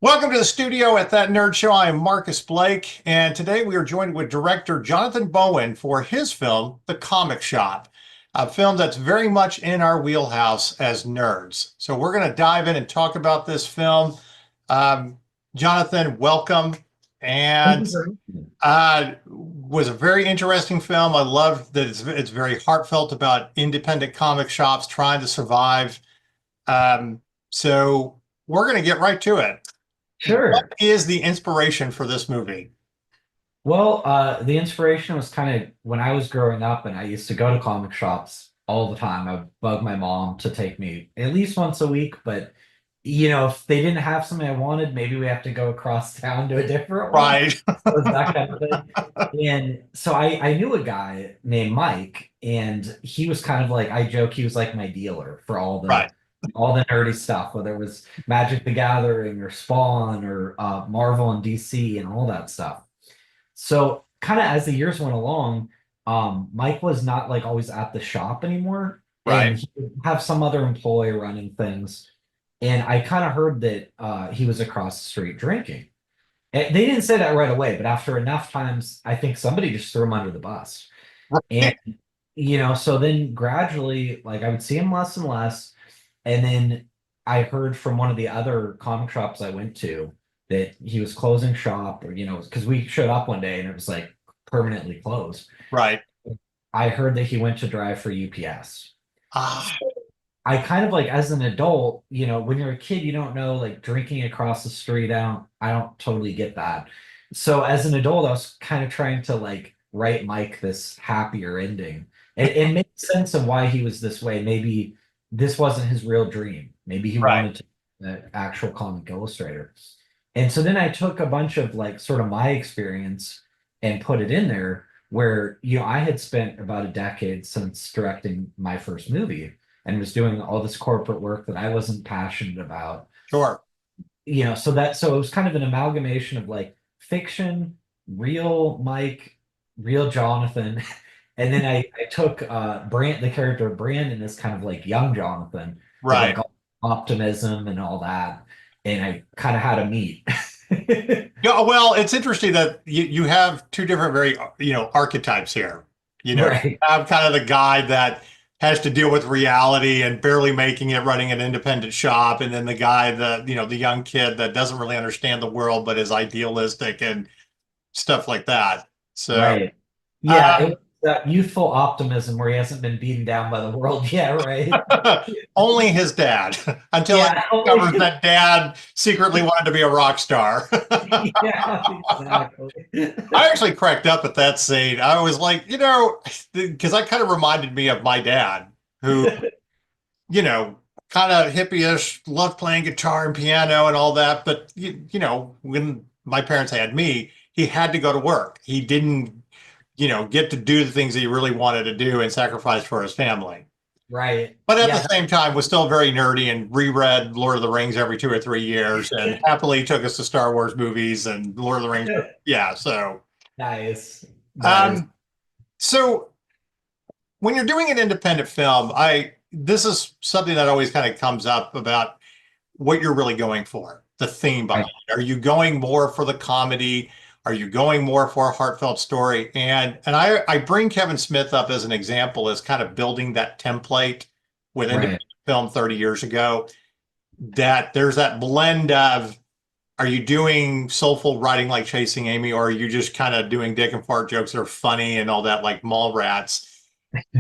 Welcome to the studio at That Nerd Show. I am Marcus Blake, and today we are joined with director Jonathan Bowen for his film, The Comic Shop, a film that's very much in our wheelhouse as nerds. So we're going to dive in and talk about this film. Jonathan, welcome. Thank And you very much. was a very interesting film. I love that it's very heartfelt about independent comic shops trying to survive. So we're going to get right to it. What Sure. is the inspiration for this movie? Well, the inspiration was kind of when I was growing up and I used to go to comic shops all the time. I would bug my mom to take me at least once a week, but if they didn't have something I wanted, maybe we have to go across town to a different one. Right. It was that kind of thing. And so I knew a guy named Mike, and he was kind of like, I joke, he was like my dealer for Right. all the nerdy stuff, whether it was Magic the Gathering or Spawn or Marvel and DC and all that stuff. So kind of as the years went along, Mike was not like always at the shop anymore, Right. and he would have some other employee running things. And I kind of heard that he was across the street drinking. And they didn't say that right away, but after enough times, I think somebody just threw him under the bus. And Right. so then gradually, like I would see him less and less. And then I heard from one of the other comic shops I went to that he was closing shop, or because we showed up one day and it was like permanently closed. Right. I heard that he went to drive for UPS. Ah, So I kind of like as an adult, when you're a kid, you don't know like drinking across the street. I don't totally get that. So as an adult, I was kind of trying to like write Mike this happier ending. And make sense of why he was this way. Maybe this wasn't his real dream. Maybe he right. wanted to be an actual comic illustrator. And so then I took a bunch of like sort of my experience and put it in there where, I had spent about a decade since directing my first movie and was doing all this corporate work that I wasn't passionate about. Sure. So it was kind of an amalgamation of like fiction, real Mike, real Jonathan. And then I took the character of Brandon as kind of like young Jonathan with Right. like all optimism and all that. And I kind of had a meet. Yeah, well, it's interesting that you have two different very, archetypes here. You Right. have kind of the guy that has to deal with reality and barely making it running an independent shop, and then the guy that, the young kid that doesn't really understand the world but is idealistic and stuff like that. So, Right. Yeah, it um, was that youthful optimism where he hasn't been beaten down by the world yet, right? only his dad until he Yeah, discovers totally. that dad secretly wanted to be a rock star. Yeah, exactly. I actually cracked up at that scene. I was like, because that kind of reminded me of my dad, who, you know, kind of hippie-ish, loved playing guitar and piano and all that. But, when my parents had me, he had to go to work. He didn't, get to do the things that he really wanted to do and sacrifice for his family. Right. But at the Yeah. same time, was still very nerdy and reread Lord of the Rings every 2 or 3 years and happily took us to Star Wars movies and Lord of the Rings. Yeah, so. Nice. Nice. Um, so when you're doing an independent film, I this is something that always kind of comes up about what you're really going for, the theme behind Right. it. Are you going more for the comedy? Are you going more for a heartfelt story? And I bring Kevin Smith up as an example as kind of building that template with Right. independent film 30 years ago, that there's that blend of, are you doing soulful writing like Chasing Amy, or are you just kind of doing dick and fart jokes that are funny and all that like Mallrats?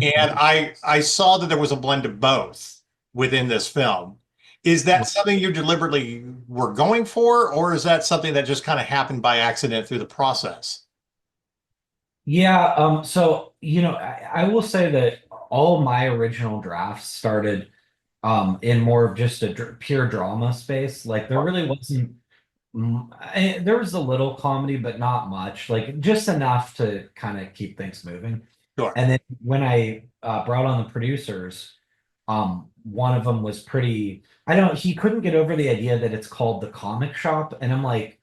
And I saw that there was a blend of both within this film. Is that something you deliberately were going for, or is that something that just kind of happened by accident through the process? Yeah, so I will say that all my original drafts started in more of just a pure drama space. Like there really wasn't there was a little comedy, but not much, like just enough to kind of keep things moving. Sure. And then when I brought on the producers, one of them was pretty, I don't, he couldn't get over the idea that it's called the comic shop. And I'm like,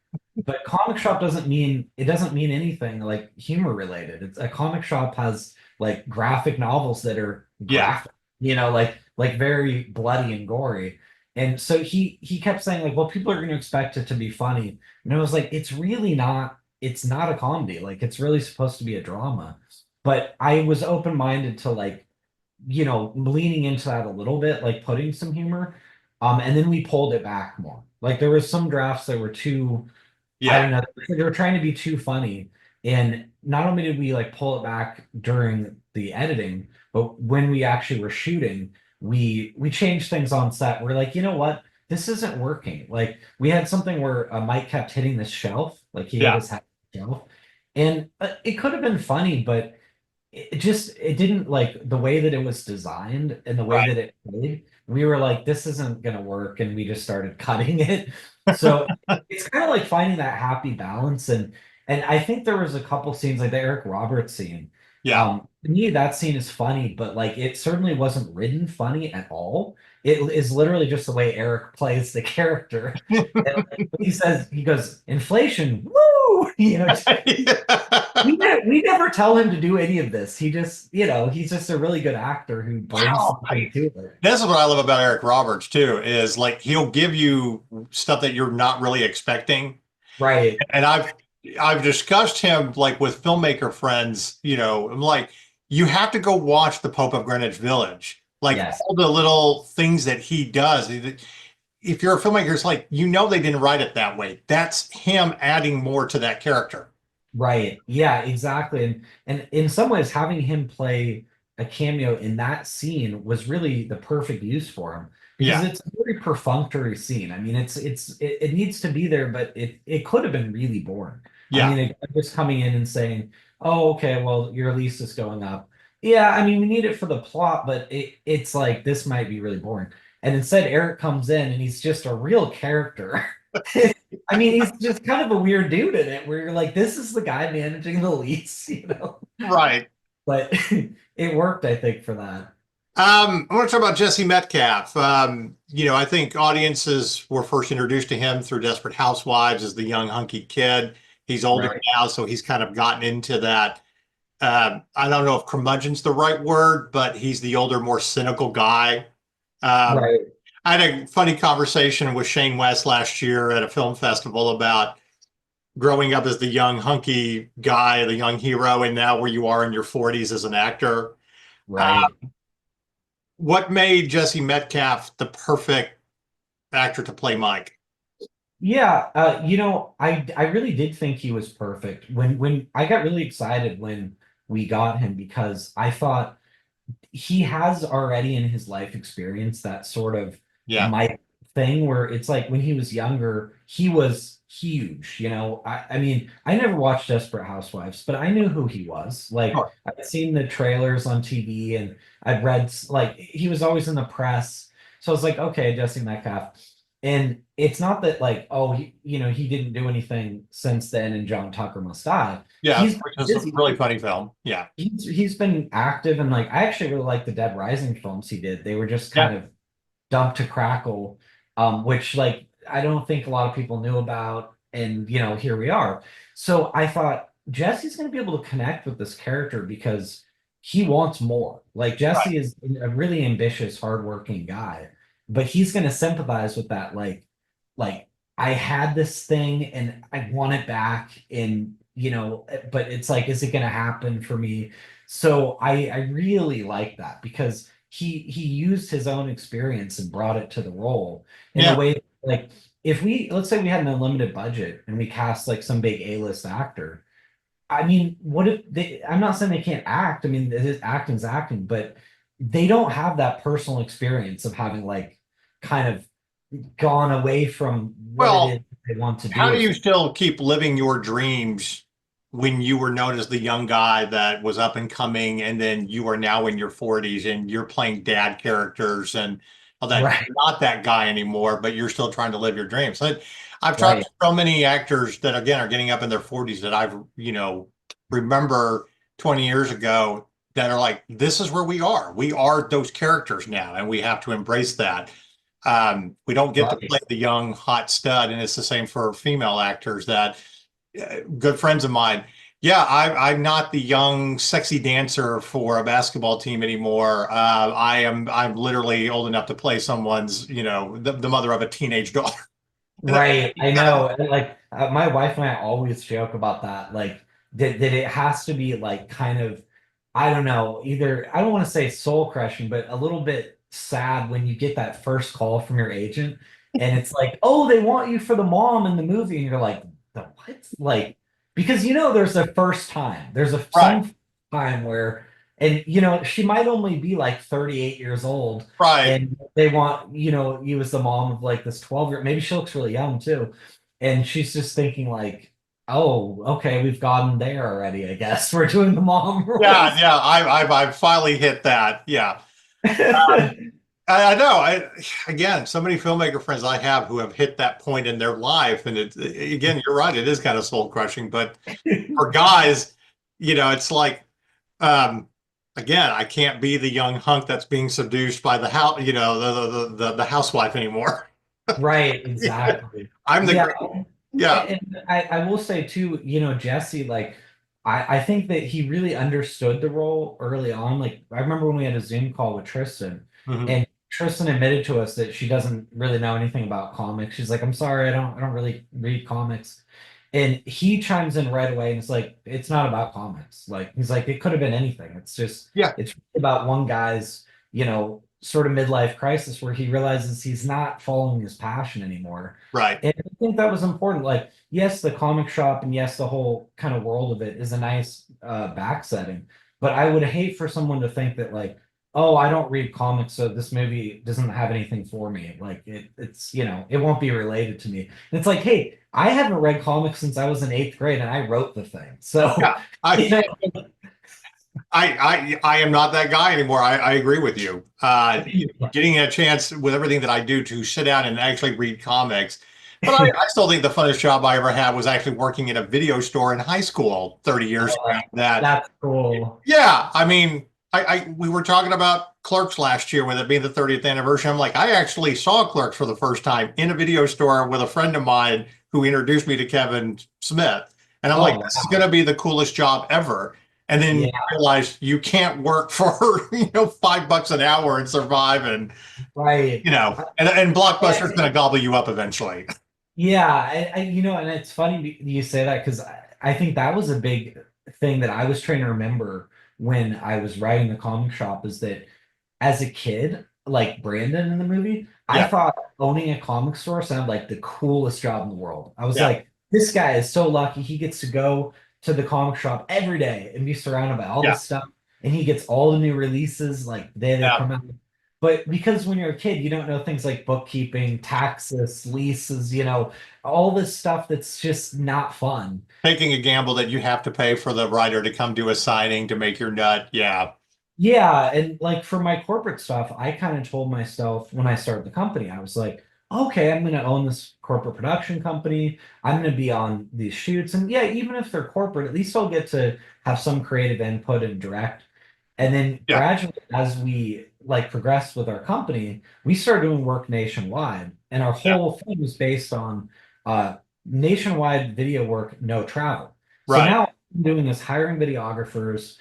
but comic shop it doesn't mean anything like humor related. It's a comic shop has like graphic novels that are Yeah. graphic, like very bloody and gory. And so he kept saying like, well, people are going to expect it to be funny. And I was like, it's really not, it's not a comedy. Like it's really supposed to be a drama. But I was open-minded to like, leaning into that a little bit, like putting some humor. And then we pulled it back more. Like there was some drafts that were too, I Yeah. don't know, they were trying to be too funny. And not only did we like pull it back during the editing, but when we actually were shooting, we changed things on set. We're like, you know what? This isn't working. Like we had something where Mike kept hitting the shelf, like he hit Yeah. his head on the shelf. And it could have been funny, but it didn't like the way that it was designed and the way Right. that it played. We were like, this isn't gonna work, and we just started cutting it. So it's kind of like finding that happy balance, and I think there was a couple scenes like the Eric Roberts scene. Yeah. To me, that scene is funny, but like it certainly wasn't written funny at all. It is literally just the way Eric plays the character. And like, he says, he goes, inflation, woo! We never tell him to do any of this. He just, he's just a really good actor who brings Wow. something to it. This is what I love about Eric Roberts too, is like he'll give you stuff that you're not really expecting. Right. And I've discussed him like with filmmaker friends, I'm like, you have to go watch The Pope of Greenwich Village. Like Yes. all the little things that he does. If you're a filmmaker, it's like, they didn't write it that way. That's him adding more to that character. Right. Yeah, exactly. And in some ways, having him play a cameo in that scene was really the perfect use for him because Yeah. it's a very perfunctory scene. I mean, it needs to be there, but it could have been really boring. I Yeah. mean, just coming in and saying, "Oh, okay, well, your lease is going up." Yeah, I mean, we need it for the plot, but it's like this might be really boring. And instead, Eric comes in and he's just a real character. I mean, he's just kind of a weird dude in it where you're like, this is the guy managing the lease, Right. But it worked, I think, for that. I want to talk about Jesse Metcalfe. I think audiences were first introduced to him through Desperate Housewives as the young hunky kid. He's older Right. now, so he's kind of gotten into that. I don't know if curmudgeon's the right word, but he's the older, more cynical guy. Um, Right. I had a funny conversation with Shane West last year at a film festival about growing up as the young hunky guy, the young hero, and now where you are in your 40s as an actor. Uh, Right. what made Jesse Metcalfe the perfect actor to play Mike? Yeah, I really did think he was perfect. When I got really excited when we got him because I thought he has already in his life experience that sort of Yeah. Mike thing where it's like when he was younger, he was huge. I mean, I never watched Desperate Housewives, but I knew who he was. Like Sure. I'd seen the trailers on TV and I'd read like he was always in the press. So I was like, okay, Jesse Metcalfe. And it's not that like, oh, he didn't do anything since then and John Tucker must die. Yeah, He's been which is a busy. really funny film. Yeah. He's been active and like I actually really like the Dead Rising films he did. They were just Yeah. kind of dumped to crackle, which like I don't think a lot of people knew about. And here we are. So I thought Jesse's going to be able to connect with this character because he wants more. Like Right. Jesse is a really ambitious, hardworking guy, but he's going to sympathize with that. Like I had this thing and I want it back, and but it's like, is it going to happen for me? So I really like that because he used his own experience and brought it to the role in a Yeah. way like if let's say we had an unlimited budget and we cast like some big A-list actor. I mean, what if I'm not saying they can't act. I mean, acting's acting, but they don't have that personal experience of having like kind of gone away from what it is Well, they want to how do do as you still keep living your dreams when you were known as the young guy that was up and coming, and then you are now in your 40s and you're playing dad characters and all that? right, You're not that guy anymore, but you're still trying to live your dreams. I've talked right, to so many actors that, again, are getting up in their 40s that remember 20 years ago that are like, this is where we are. We are those characters now, and we have to embrace that. We don't get to play right. the young hot stud, and it's the same for female actors that good friends of mine. Yeah, I'm not the young, sexy dancer for a basketball team anymore. I'm literally old enough to play someone's, the mother of a teenage daughter. And Right, I know. And like my wife and I always joke about that. Like that it has to be like kind of, I don't know, either I don't want to say soul crushing, but a little bit sad when you get that first call from your agent and it's like, oh, they want you for the mom in the movie, and you're like, the what? Like, because there's a first time. There's a right, some time where, and she might only be like 38 years old right. and they want you as the mom of like this 12-year, maybe she looks really young too, and she's just thinking like, oh, okay, we've gotten there already, I guess we're doing the mom Yeah, roles. yeah. I've finally hit that. Yeah. I know. Again, so many filmmaker friends I have who have hit that point in their life, and again, you're right. It is kind of soul crushing, but for guys, it's like, um, again, I can't be the young hunk that's being seduced by the house, the housewife anymore. Right, Yeah. exactly. I'm the Yeah. great. Yeah. And I will say too, Jesse, like I think that he really understood the role early on. Like I remember when we had a Zoom call with Tristan, Mhm. and Tristan admitted to us that she doesn't really know anything about comics. She's like, I'm sorry, I don't really read comics. And he chimes in right away and it's like, it's not about comics. Like he's like, it could have been anything. Yeah. It's about one guy's, sort of midlife crisis where he realizes he's not following his passion anymore. Right. And I think that was important. Like, yes, the comic shop and yes, the whole kind of world of it is a nice back setting. But I would hate for someone to think that like, oh, I don't read comics, so this movie doesn't have anything for me. Like it's it won't be related to me. And it's like, hey, I haven't read comics since I was in eighth grade and I wrote the thing. So, Yeah. I, you know, I am not that guy anymore. I agree with you. Getting a chance with everything that I do to sit down and actually read comics. But I still think the funnest job I ever had was actually working in a video store in high school 30 years ago. That, that's cool. yeah, I mean, we were talking about Clerks last year with it being the 30th anniversary. I'm like, I actually saw Clerks for the first time in a video store with a friend of mine who introduced me to Kevin Smith. And I'm like, Oh this is going wow. to be the coolest job ever. And then you Yeah, realize you can't work for, $5 an hour and survive. And, right. and Blockbuster's Yeah, going to gobble you up eventually. yeah, and it's funny you say that because I think that was a big thing that I was trying to remember when I was writing the comic shop is that as a kid, like Brandon in the movie, I Yeah. thought owning a comic store sounded like the coolest job in the world. I was Yeah. like, this guy is so lucky. He gets to go to the comic shop every day and be surrounded by all Yeah. this stuff. And he gets all the new releases like the day they Yeah. come out. But because when you're a kid, you don't know things like bookkeeping, taxes, leases, all this stuff that's just not fun. Taking a gamble that you have to pay for the writer to come do a signing to make your nut. Yeah. Yeah, and like for my corporate stuff, I kind of told myself when I started the company, I was like, okay, I'm going to own this corporate production company. I'm going to be on these shoots. And yeah, even if they're corporate, at least I'll get to have some creative input and direct. And then Yeah. gradually, as we like progressed with our company, we started doing work nationwide. And our Yeah. whole thing was based on nationwide video work, no travel. So Right. now I'm doing this hiring videographers,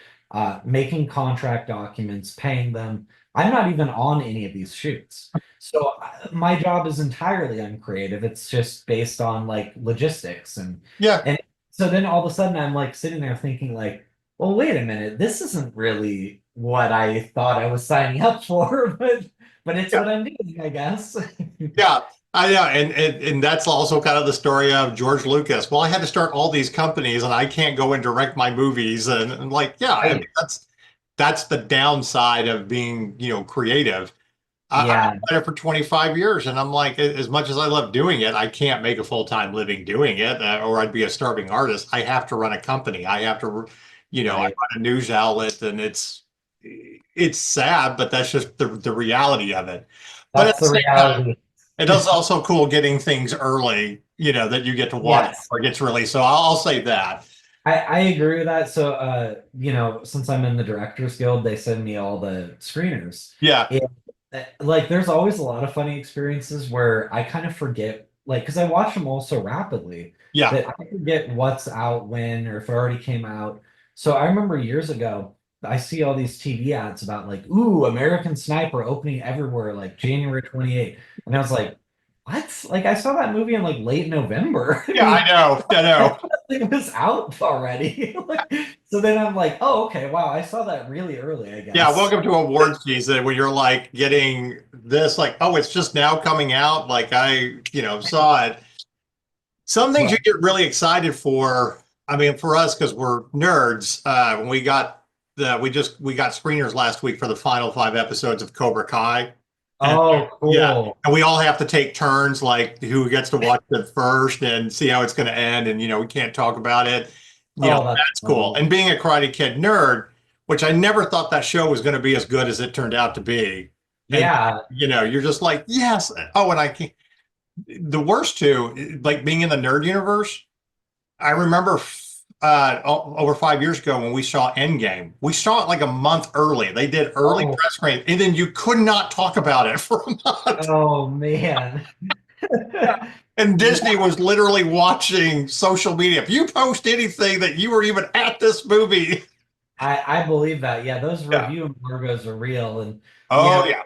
making contract documents, paying them. I'm not even on any of these shoots. So my job is entirely uncreative. It's just based on like logistics Yeah. and so then all of a sudden I'm like sitting there thinking like, well, wait a minute, this isn't really what I thought I was signing up for, but it's Yeah. what I'm doing, I guess. Yeah. Yeah. And that's also kind of the story of George Lucas. Well, I had to start all these companies and I can't go and direct my movies. And like, yeah, I mean, Right. that's the downside of being, creative. I've Yeah, been at it for 25 years, and I'm like, as much as I love doing it, I can't make a full-time living doing it, or I'd be a starving artist. I have to run a company. I have to, I run right. a news outlet, and it's sad, but that's just the reality of it. But at That's the the same time, reality. it is also cool getting things early, that you get to watch Yes. or gets released. So I'll say that. I agree with that. So, since I'm in the Directors Guild, they send me all the screeners. Yeah, And like, there's always a lot of funny experiences where I kind of forget like, because I watch them all so rapidly Yeah. that I forget what's out when or if it already came out. So I remember years ago, I see all these TV ads about like, ooh, American Sniper opening everywhere, like January 28th. And I was like, what? Like I saw that movie in like late November. I Yeah, I mean, know. I I know. thought it was out already. Like, so then I'm like, oh, okay, wow, I saw that really early, I Yeah, guess. welcome to award season where you're like getting this, like, oh, it's just now coming out. Like saw it. Some things you Right. get really excited for. I mean, for us, because we're nerds, when we got screeners last week for the final 5 episodes of Cobra Kai. And Oh, yeah, cool. and we all have to take turns, like who gets to watch it first and see how it's going to end. And we can't talk about it. Oh, that's That's cool. funny. And being a Karate Kid nerd, which I never thought that show was going to be as good as it turned out to be. And Yeah. you're just like, yes. Oh, and I can't. The worst too, like being in the nerd universe. I remember over 5 years ago when we saw Endgame, we saw it like a month early. They did early Oh, press screening, and then you could not talk about it for a month. oh man. And Yeah, Disney was literally watching social media. If you post anything that you were even at this movie, I believe that. Yeah, those yeah. review embargoes are real, and you Oh know, yeah.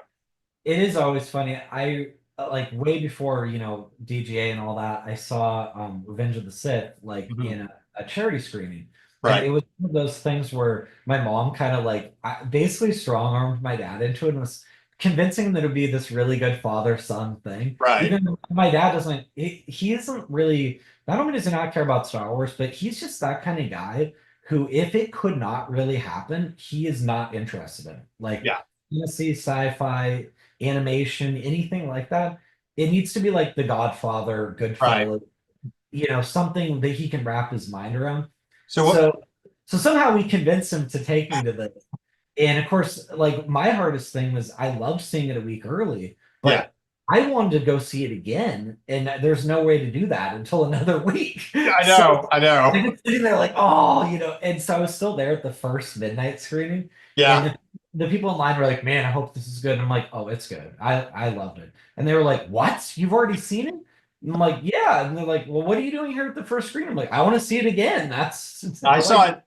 it is always funny. I like way before, DGA and all that, I saw Revenge of the Sith like Mhm. in a charity screening. And Right. it was one of those things where my mom kind of like basically strong-armed my dad into it and was convincing him that it would be this really good father-son thing. Right. Even though my dad doesn't, he isn't really, not only does he not care about Star Wars, but he's just that kind of guy who, if it could not really happen, he is not interested in. Like Yeah. fantasy, sci-fi, animation, anything like that, it needs to be like The Godfather, Right. Goodfellas, something that he can wrap his mind around. So what? So, so somehow we convinced him to take me to this. And of course, like my hardest thing was I loved seeing it a week early, Yeah. but I wanted to go see it again, and there's no way to do that until another week. I So know. I know. I'm just sitting there like, oh, and so I was still there at the first midnight screening, and Yeah. the people in line were like, man, I hope this is good. And I'm like, oh, it's good. I loved it. And they were like, what? You've already seen it? And I'm like, yeah. And they're like, well, what are you doing here at the first screen? I'm like, I want to see it again. That's I all I saw do. it.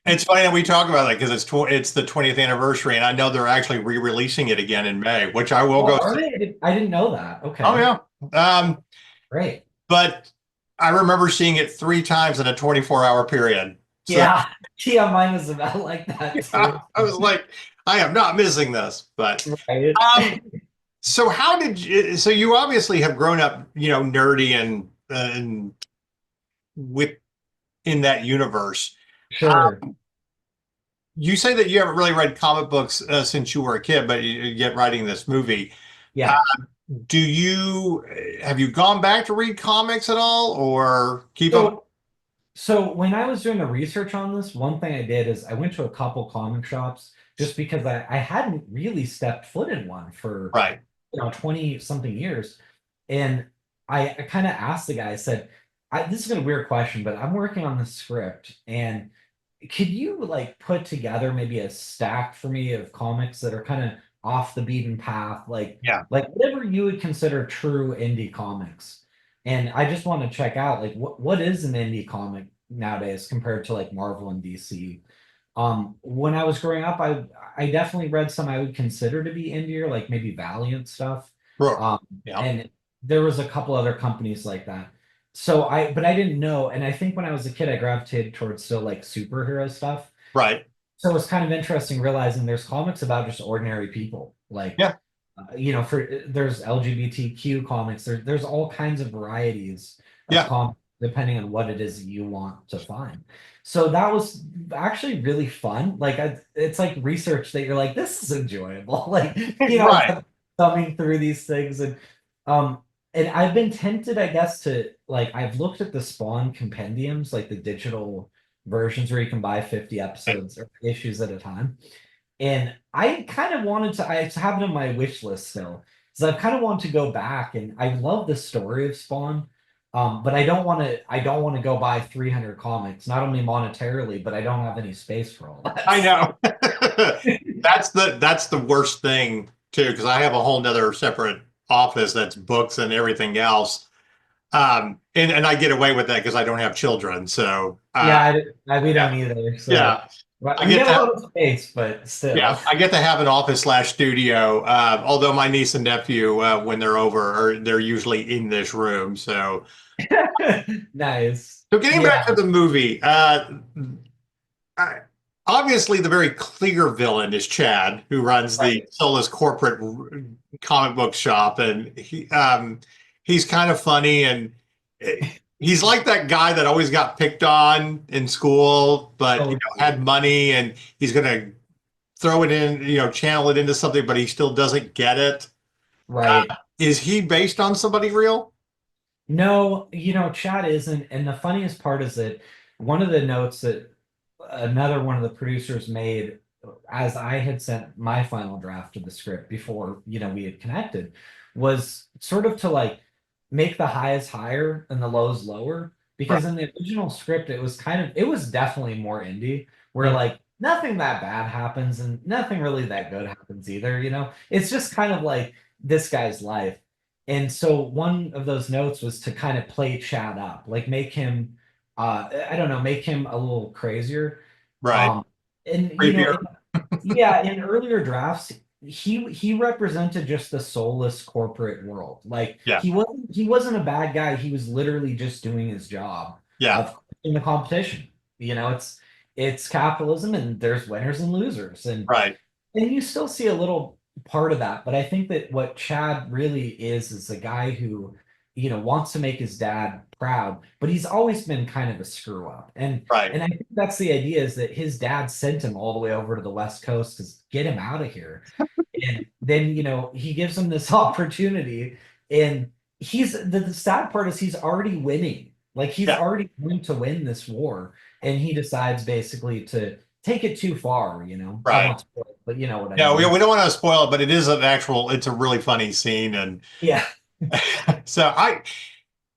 It's funny that we talk about that because it's the 20th anniversary, and I know they're actually re-releasing it again in May, which I will Oh, go are see. they? I didn't know that. Oh Okay. yeah. Um, Great. but I remember seeing it 3 times in a 24-hour period. So Yeah. Yeah, mine was about like that yeah, too. I was like, I am not missing this. But Right. um, so how did you? So you obviously have grown up, nerdy and with in that universe. Sure. You say that you haven't really read comic books since you were a kid, but you get writing this movie. Uh, Yeah. do you have you gone back to read comics at all, or keep up? So So when I was doing the research on this, one thing I did is I went to a couple comic shops just because I hadn't really stepped foot in one for Right, 20 something years. And I kind of asked the guy, I said, this is a weird question, but I'm working on the script and could you like put together maybe a stack for me of comics that are kind of off the beaten path, yeah, like whatever you would consider true indie comics? And I just want to check out like what is an indie comic nowadays compared to like Marvel and DC. When I was growing up, I definitely read some I would consider to be indie, like maybe Valiant stuff. sure, Um, yeah, and there was a couple other companies like that. But I didn't know. And I think when I was a kid, I gravitated towards still like superhero stuff. right, So it's kind of interesting realizing there's comics about just ordinary people. Like, yeah, there's LGBTQ comics. There's all kinds of varieties of yeah, comics depending on what it is that you want to find. So that was actually really fun. Like, it's like research that you're like, this is enjoyable. Like, right. thumbing through these things um, and I've been tempted, I guess, to like I've looked at the Spawn compendiums, like the digital versions where you can buy 50 episodes or issues at a time. And I kind of wanted to, I have it on my wish list still. So I kind of want to go back and I love the story of Spawn. But I don't want to go buy 300 comics, not only monetarily, but I don't have any space for all that. I know. That's the worst thing too, because I have a whole nother separate office that's books and everything else. And I get away with that because I don't have children. So Yeah, we don't yeah, either. So, yeah. but I we get get a to lot of space, but still. Yeah, I get to have an office slash studio. Although my niece and nephew, when they're over, they're usually in this room. Nice. So getting back to Yeah. the movie, I, obviously the very clear villain is Chad, who runs the Right. soulless corporate comic book shop, and he's kind of funny, and eh, he's like that guy that always got picked on in school, but Oh, had money, and he's gonna throw it in, channel it into something, but he still doesn't get it. right. Is he based on somebody real? No, Chad isn't. And the funniest part is that one of the notes that another one of the producers made as I had sent my final draft of the script before, we had connected, was sort of to like make the highs higher and the lows lower. Right. Because in the original script, it was definitely more indie, where Mhm. like nothing that bad happens and nothing really that good happens either. It's just kind of like this guy's life. And so one of those notes was to kind of play Chad up, like make him, I don't know, make him a little crazier. Right. Um, and Creepier. yeah, in earlier drafts, he represented just the soulless corporate world. Like Yeah. he wasn't a bad guy. He was literally just doing his job Yeah. of in the competition. It's capitalism, and there's winners and losers, Right. and you still see a little part of that, but I think that what Chad really is a guy who, wants to make his dad proud, but he's always been kind of a screw up. And Right. and I think that's the idea, is that his dad sent him all the way over to the West Coast to get him out of here. And then, he gives him this opportunity, and the sad part is he's already winning. Like he's Yeah. already going to win this war, and he decides basically to take it too far. I Right. won't spoil it, but you know what I Yeah. We mean. don't want to spoil it, but it's a really funny scene. And Yeah. so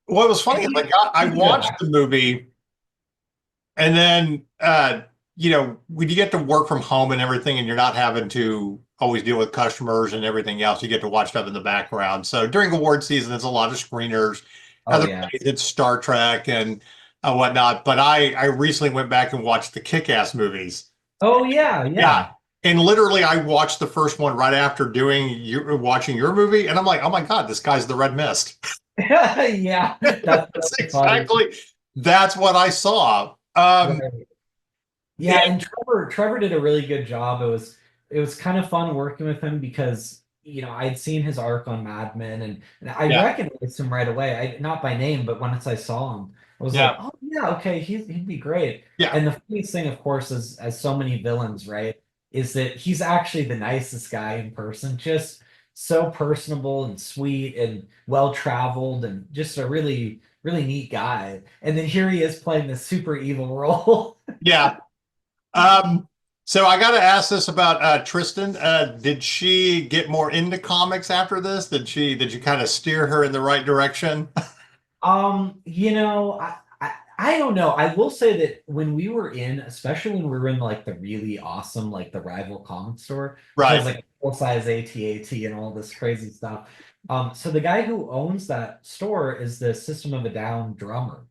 what was And funny is I he's a good watched actor. the movie and then, when you get to work from home and everything, and you're not having to always deal with customers and everything else, you get to watch stuff in the background. So during award season, there's a lot of screeners. Oh Other yeah. days, it's Star Trek and whatnot. But I recently went back and watched the Kick-Ass movies. Oh yeah, Yeah. yeah. And literally, I watched the first one right after watching your movie, and I'm like, oh my God, this guy's the Red Mist. Yeah, that's That's really funny. that's what I saw. Right. Yeah, And and Trevor did a really good job. It was kind of fun working with him because I'd seen his arc on Mad Men, and I yeah, recognized him right away. Not by name, but once I saw him, I was like, yeah, oh yeah, okay, he'd be great. yeah, And the funniest thing, of course, is as so many villains, right, is that he's actually the nicest guy in person, just so personable and sweet and well traveled and just a really really neat guy. And then here he is playing this super evil role. yeah. Um, so I got to ask this about Tristan. Did she get more into comics after this? Did you kind of steer her in the right direction? I don't know. I will say that when we were especially when we were in like the really awesome, like the rival comic store, which has Right. like full size AT-AT and all this crazy stuff. So the guy who owns that store is the System of a Down drummer.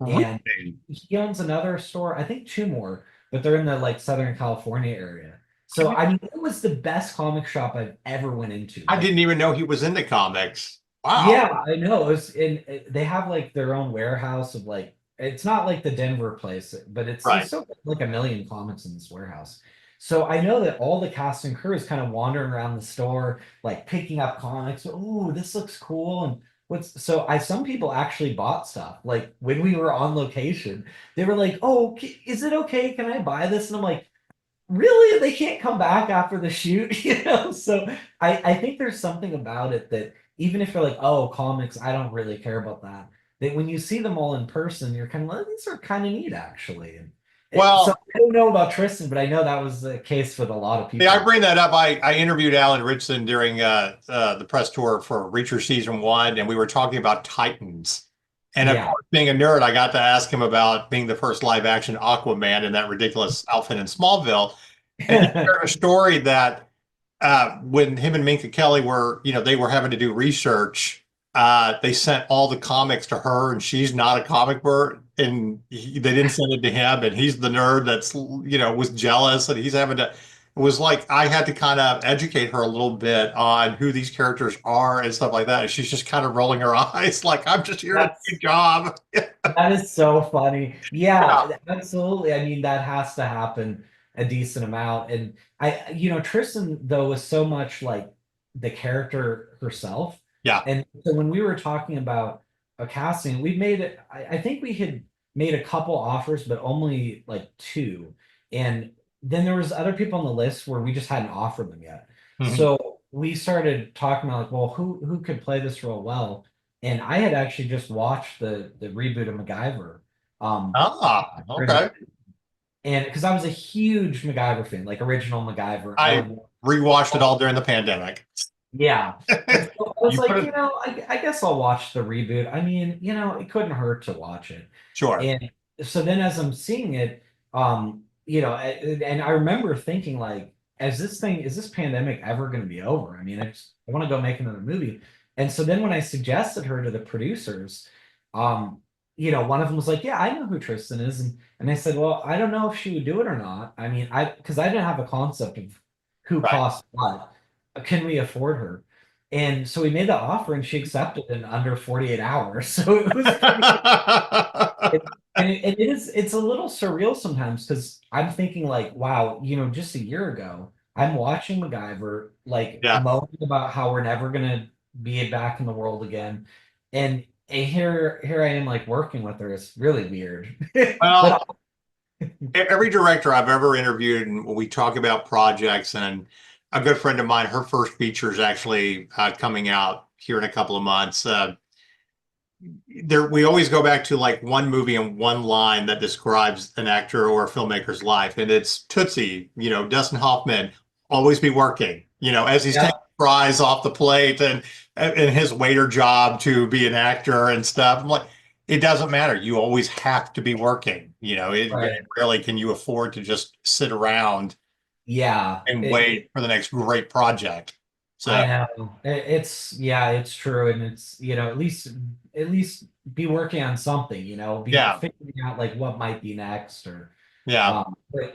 And Really? he owns another store, I think two more, but they're in the like Southern California area. So I mean, it was the best comic shop I've ever went into. I Like, didn't even know he was into comics. Wow. yeah, I know. They have like their own warehouse of like it's not like the Denver place, but it's Right. still like a million comics in this warehouse. So I know that all the cast and crew is kind of wandering around the store, like picking up comics. Ooh, this looks cool. And some people actually bought stuff. Like when we were on location, they were like, "Oh, is it okay? Can I buy this?" And I'm like, really, they can't come back after the shoot. So I think there's something about it that even if you're like, oh, comics, I don't really care about that, that when you see them all in person, you're kind of like, these are kind of neat actually. And so Well, I don't know about Tristan, but I know that was the case with a lot of yeah, I people. bring that up. I interviewed Alan Richardson during the press tour for Reacher season one, and we were talking about Titans. And of Yeah. course, being a nerd, I got to ask him about being the first live action Aquaman in that ridiculous outfit in Smallville. And he shared a story that when him and Minka Kelly were, they were having to do research. they sent all the comics to her, and she's not a comic book, and they didn't send it to him, and he's the nerd that's was jealous, and he's having to. It was like I had to kind of educate her a little bit on who these characters are and stuff like that. And she's just kind of rolling her eyes, like I'm just here to do That's a job. that is so funny. Yeah, Yeah, absolutely. I mean, that has to happen a decent amount. And Tristan though was so much like the character herself. yeah. And so when we were talking about a casting, we made it, I think we had made a couple offers, but only like two. And then there was other people on the list where we just hadn't offered them yet. Mhm. So we started talking about like, well, who could play this role well? And I had actually just watched the reboot of MacGyver. Um, Ah, okay. and because I was a huge MacGyver fan, like original MacGyver, I I would, rewatched it all during the pandemic. yeah. And so I was You put like, it, I guess I'll watch the reboot. I mean, it couldn't hurt to watch it. sure. And so then as I'm seeing it, and I remember thinking like, is this pandemic ever going to be over? I mean, I want to go make another movie. And so then when I suggested her to the producers, one of them was like, yeah, I know who Tristan is. And I said, well, I don't know if she would do it or not. I mean, because I didn't have a concept of who Right. costs what. Can we afford her? And so we made the offer and she accepted in under 48 hours. So it was pretty it's a little surreal sometimes because I'm thinking like, wow, just a year ago, I'm watching MacGyver, like Yeah. moaning about how we're never gonna be back in the world again. And here I am like working with her. It's really weird. But Well, every director I've ever interviewed, and we talk about projects, and a good friend of mine, her first feature is actually coming out here in a couple of months. We always go back to like one movie and one line that describes an actor or a filmmaker's life, and it's Tootsie. Dustin Hoffman always be working. As he's yeah, taking fries off the plate and his waiter job to be an actor and stuff. I'm like, it doesn't matter. You always have to be working. right. Rarely can you afford to just sit around Yeah. and wait for the next great project. So I know. It's true. And it's, at least be working on something, be yeah, figuring out like what might be next or yeah,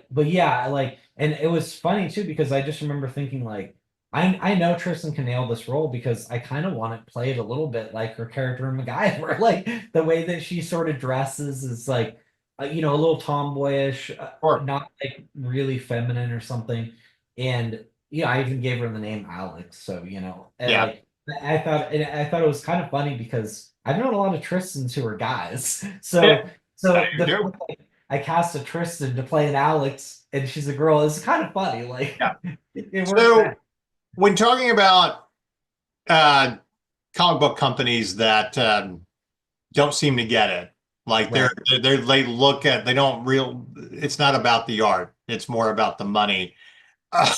but yeah, like and it was funny too because I just remember thinking like I know Tristan can nail this role because I kind of want it played a little bit like her character in MacGyver. Like the way that she sort of dresses is like a little tomboyish, sure, not like really feminine or something. And I even gave her the name Alex. So, and yeah, like I thought it was kind of funny because I've known a lot of Tristans who are guys. So yeah. so You the do. fact that I cast a Tristan to play an Alex and she's a girl is kind of funny. Like Yeah. it worked out. So when talking about uh, comic book companies that don't seem to get it, like Right. they look at they don't real. It's not about the art. It's more about the money. Uh,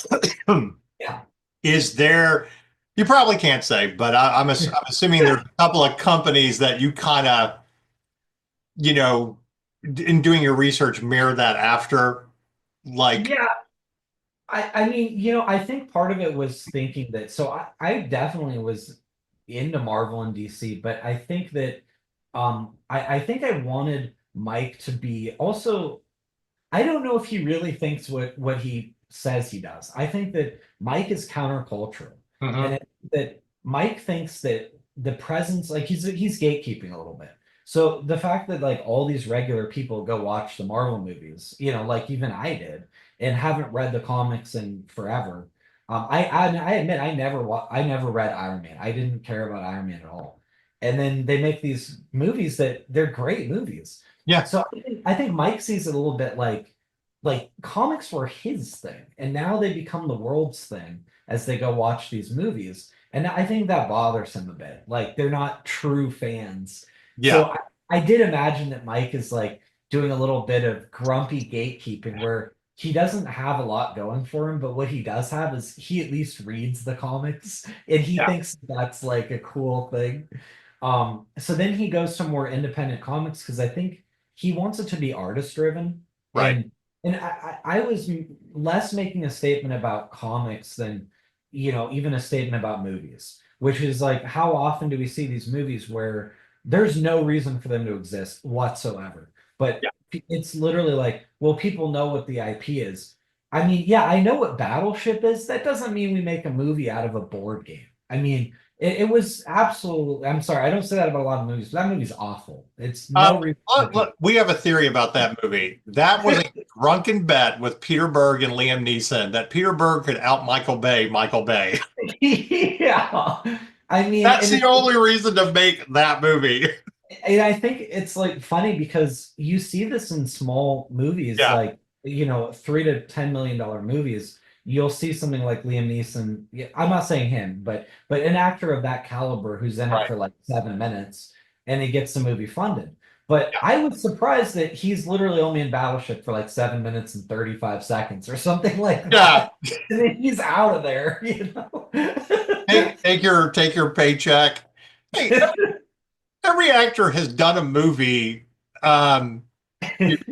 Yeah. is there? You probably can't say, but I'm assuming there's a couple of companies that you kind of you know in doing your research mirror that after like Yeah. I mean, I think part of it was thinking that so I definitely was into Marvel and DC, but I think that I think I wanted Mike to be also I don't know if he really thinks what he says he does. I think that Mike is countercultural, and Mhm. that Mike thinks that the presence, like he's gatekeeping a little bit. So the fact that like all these regular people go watch the Marvel movies, like even I did, and haven't read the comics in forever. I admit I never read Iron Man. I didn't care about Iron Man at all. And then they make these movies that they're great movies. Yeah, So I think Mike sees it a little bit like comics were his thing, and now they become the world's thing as they go watch these movies. And I think that bothers him a bit. Like they're not true fans. So yeah, I did imagine that Mike is like doing a little bit of grumpy gatekeeping where he doesn't have a lot going for him, but what he does have is he at least reads the comics and he yeah, thinks that's like a cool thing. So then he goes to more independent comics because I think he wants it to be artist driven. right. And I was less making a statement about comics than, even a statement about movies. which is like, how often do we see these movies where there's no reason for them to exist whatsoever? But Yeah. it's literally like, well, people know what the IP is. I mean, yeah, I know what Battleship is. That doesn't mean we make a movie out of a board game. I mean, it was absolutely, I'm sorry, I don't say that about a lot of movies, but that movie's awful. It's no reason for Look, people. we have a theory about that movie. That was a drunken bet with Peter Berg and Liam Neeson that Peter Berg could out Michael Bay. Michael Bay. Yeah. I mean, That's the only reason to make that movie. and I think it's like funny because you see this in small movies, Yeah, like, $3 to $10 million movies. You'll see something like Liam Neeson. Yeah, I'm not saying him, but an actor of that caliber who's in it right. for like 7 minutes and he gets the movie funded. But Yeah, I was surprised that he's literally only in Battleship for like 7 minutes and 35 seconds or something like yeah. that. And then he's out of there, you know? Take your paycheck. Hey, every actor has done a movie to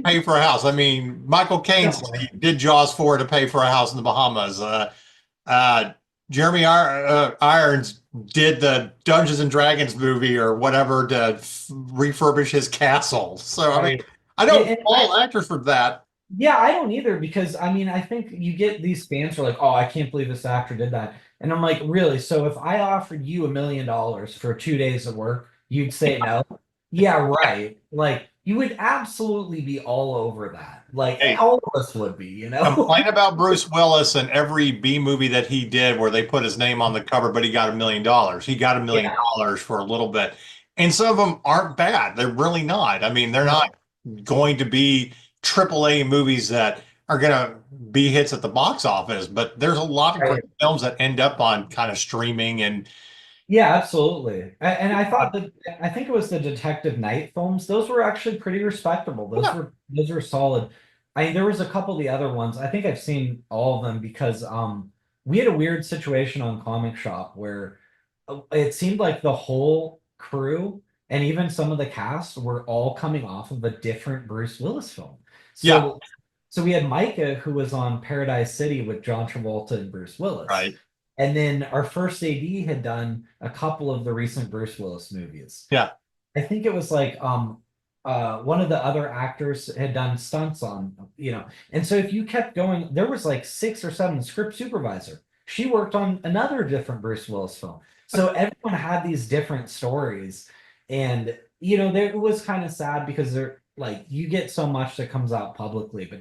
pay for a house. I mean, Michael Caine said he did Jaws 4 to pay for a house in the Bahamas. Uh, Jeremy Irons did the Dungeons and Dragons movie or whatever to refurbish his castle. So, I mean, Right. I And, don't and fault actors for that. yeah, I don't either because I mean, I think you get these fans who are like, "Oh, I can't believe this actor did that," and I'm like, "Really? So if I offered you $1 million for 2 days of work, you'd say no?" Yeah, right. Like you would absolutely be all over that. Like Hey, all of us would be, you know? complain about Bruce Willis and every B movie that he did where they put his name on the cover, but he got $1 million. He got a million Yeah. dollars for a little bit. And some of them aren't bad. They're really not. I mean, they're No. not going to be AAA movies that are going to be hits at the box office, but there's a lot of great Right. films that end up on kind of streaming and Yeah, absolutely. And I thought that I think it was the Detective Knight films. Those were actually pretty respectable. Those yeah, were solid. I mean, there was a couple of the other ones. I think I've seen all of them because we had a weird situation on Comic Shop where it seemed like the whole crew and even some of the cast were all coming off of a different Bruce Willis film. yeah, So we had Micah who was on Paradise City with John Travolta and Bruce Willis. right. And then our first AD had done a couple of the recent Bruce Willis movies. Yeah, I think it was like one of the other actors had done stunts on, and so if you kept going, there was like 6 or 7 script supervisor. She worked on another different Bruce Willis film. So everyone had these different stories. And there it was kind of sad because they're like you get so much that comes out publicly, but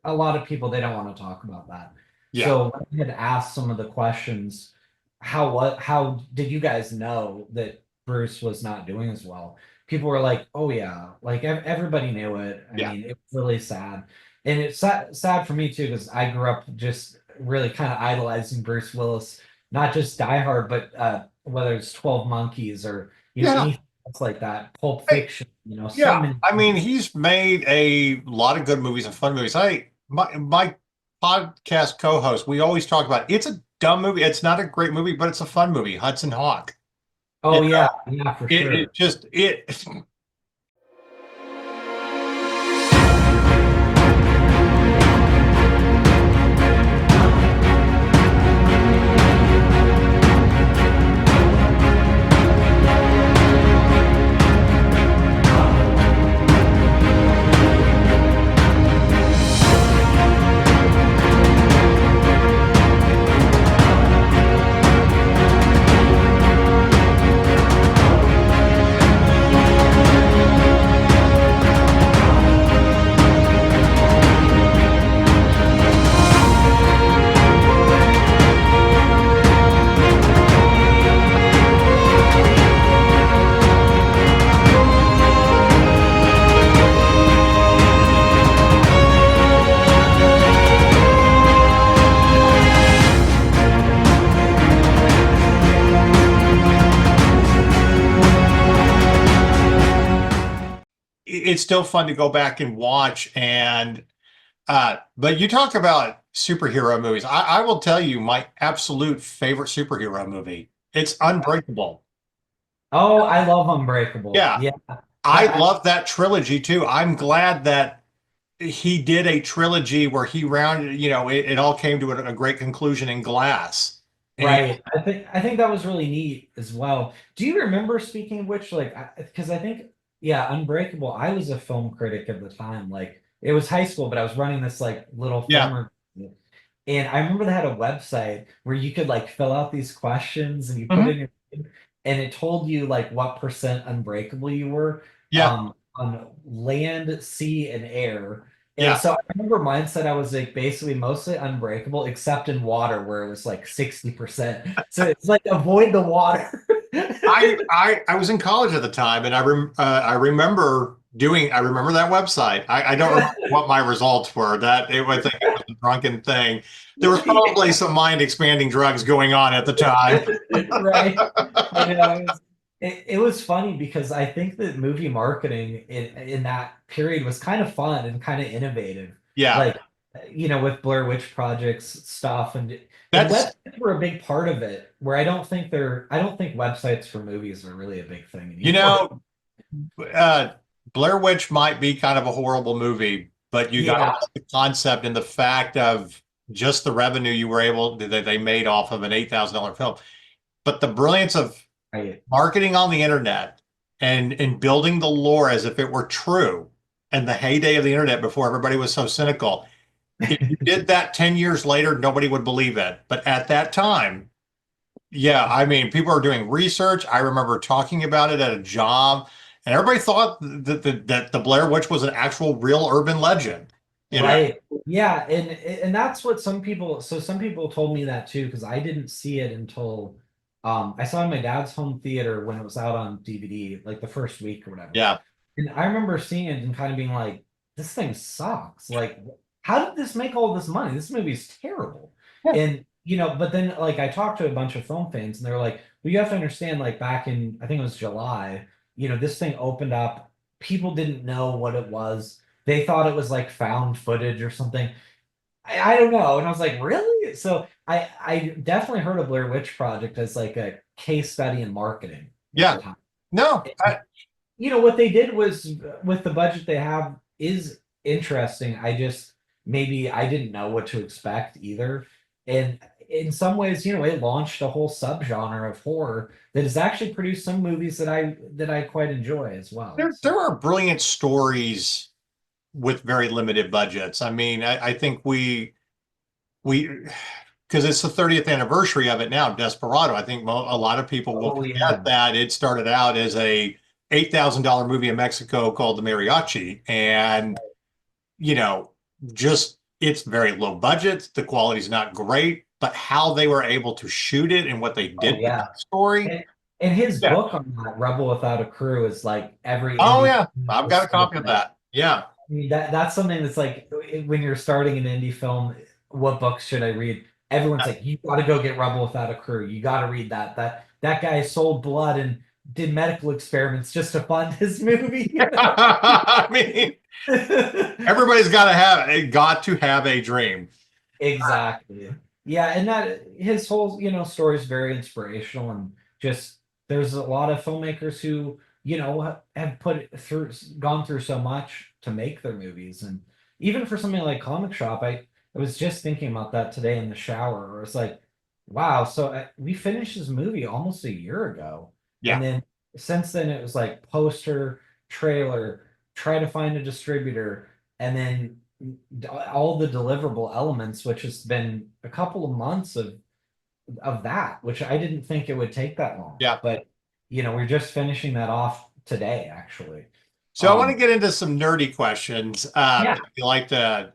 a lot of people they don't want to talk about that. yeah, So when I had asked some of the questions, how did you guys know that Bruce was not doing as well? People were like, "Oh yeah," like everybody knew it. I yeah. mean, it was really sad, and it's sad for me too because I grew up just really kind of idolizing Bruce Willis, not just Die Hard, but whether it's 12 Monkeys or Yeah. anything else like that, Pulp Hey, Fiction, so yeah, many. I mean, he's made a lot of good movies and fun movies. My podcast co-host, we always talk about it's a dumb movie. It's not a great movie, but it's a fun movie. Hudson Hawk. You Oh know, yeah, yeah, for it sure. just it. It's still fun to go back and watch and but you talk about superhero movies. I will tell you my absolute favorite superhero movie. It's Unbreakable. Oh, I love Unbreakable. Yeah, Yeah, I I, love that trilogy too. I'm glad that he did a trilogy where he rounded, it all came to a great conclusion in Glass. Right. I think that was really neat as well. Do you remember, speaking of which, like, because I think, yeah, Unbreakable, I was a film critic at the time. Like, it was high school, but I was running this like little Yeah. film review. And I remember they had a website where you could like fill out these questions and you put Mhm. in your, and it told you like what percent unbreakable you were, Yeah. on land, sea, and air. And Yeah. so I remember mine said I was like basically mostly unbreakable, except in water where it was like 60%. So it's like avoid the water. I was in college at the time, and I remember that website. I don't remember what my results were. I think it was a drunken thing. There was probably some mind expanding drugs going on at the time. Right. I know. It was funny because I think that movie marketing in that period was kind of fun and kind of innovative. Yeah, Like, with Blair Witch Projects stuff and that's websites were a big part of it, where I don't think websites for movies are really a big thing you anymore. know, uh, Blair Witch might be kind of a horrible movie, but you got to Yeah. love the concept and the fact of just the revenue you were able that they made off of an $8,000 film. But the brilliance of Right. marketing on the internet and building the lore as if it were true and the heyday of the internet before everybody was so cynical. If you did that 10 years later, nobody would believe it. But at that time, yeah, I mean, people are doing research. I remember talking about it at a job, and everybody thought that the Blair Witch was an actual real urban legend. You know, Right. Yeah, and that's what some people told me that too, because I didn't see it until I saw it in my dad's home theater when it was out on DVD, like the first week or whatever. yeah, And I remember seeing it and kind of being like, this thing sucks. Like, how did this make all this money? This movie's terrible. yeah, And but then like I talked to a bunch of film fans and they were like, well, you have to understand, like back in I think it was July, this thing opened up, people didn't know what it was. They thought it was like found footage or something. I don't know. And I was like, really? So I definitely heard of Blair Witch Project as like a case study in marketing at the yeah. time. No, What they did was with the budget they have is interesting. I just maybe I didn't know what to expect either. And in some ways, it launched a whole subgenre of horror that has actually produced some movies that I quite enjoy as well. there are brilliant stories with very limited budgets. I mean, I think we because it's the 30th anniversary of it now, Desperado. I think a lot of people will Oh forget yeah. that it started out as a $8,000 movie in Mexico called The Mariachi, and you know, just it's very low budget. The quality's not great, but how they were able to shoot it and what they Oh did with yeah. that story. And, and his Yeah. book on that, Rebel Without a Crew, is like every Oh indie yeah, film I've got a has sort of copy of read. that. Yeah. I mean, that's something that's like when you're starting an indie film, what books should I read? Everyone's like, you got to go get Rebel Without a Crew. You got to read that. That guy sold blood and did medical experiments just to fund his movie. I mean, everybody's got to have a dream. Exactly. Yeah, and that his whole, story is very inspirational and just there's a lot of filmmakers who, have gone through so much to make their movies. And even for something like Comic Shop, I was just thinking about that today in the shower, where it's like, wow, so we finished this movie almost a year ago. Yeah. And then since then it was like poster, trailer, try to find a distributor, and then all the deliverable elements, which has been a couple of months of that, which I didn't think it would take that long. Yeah. But we're just finishing that off today, actually. So I want to Um, get into some nerdy questions. yeah, If you like to,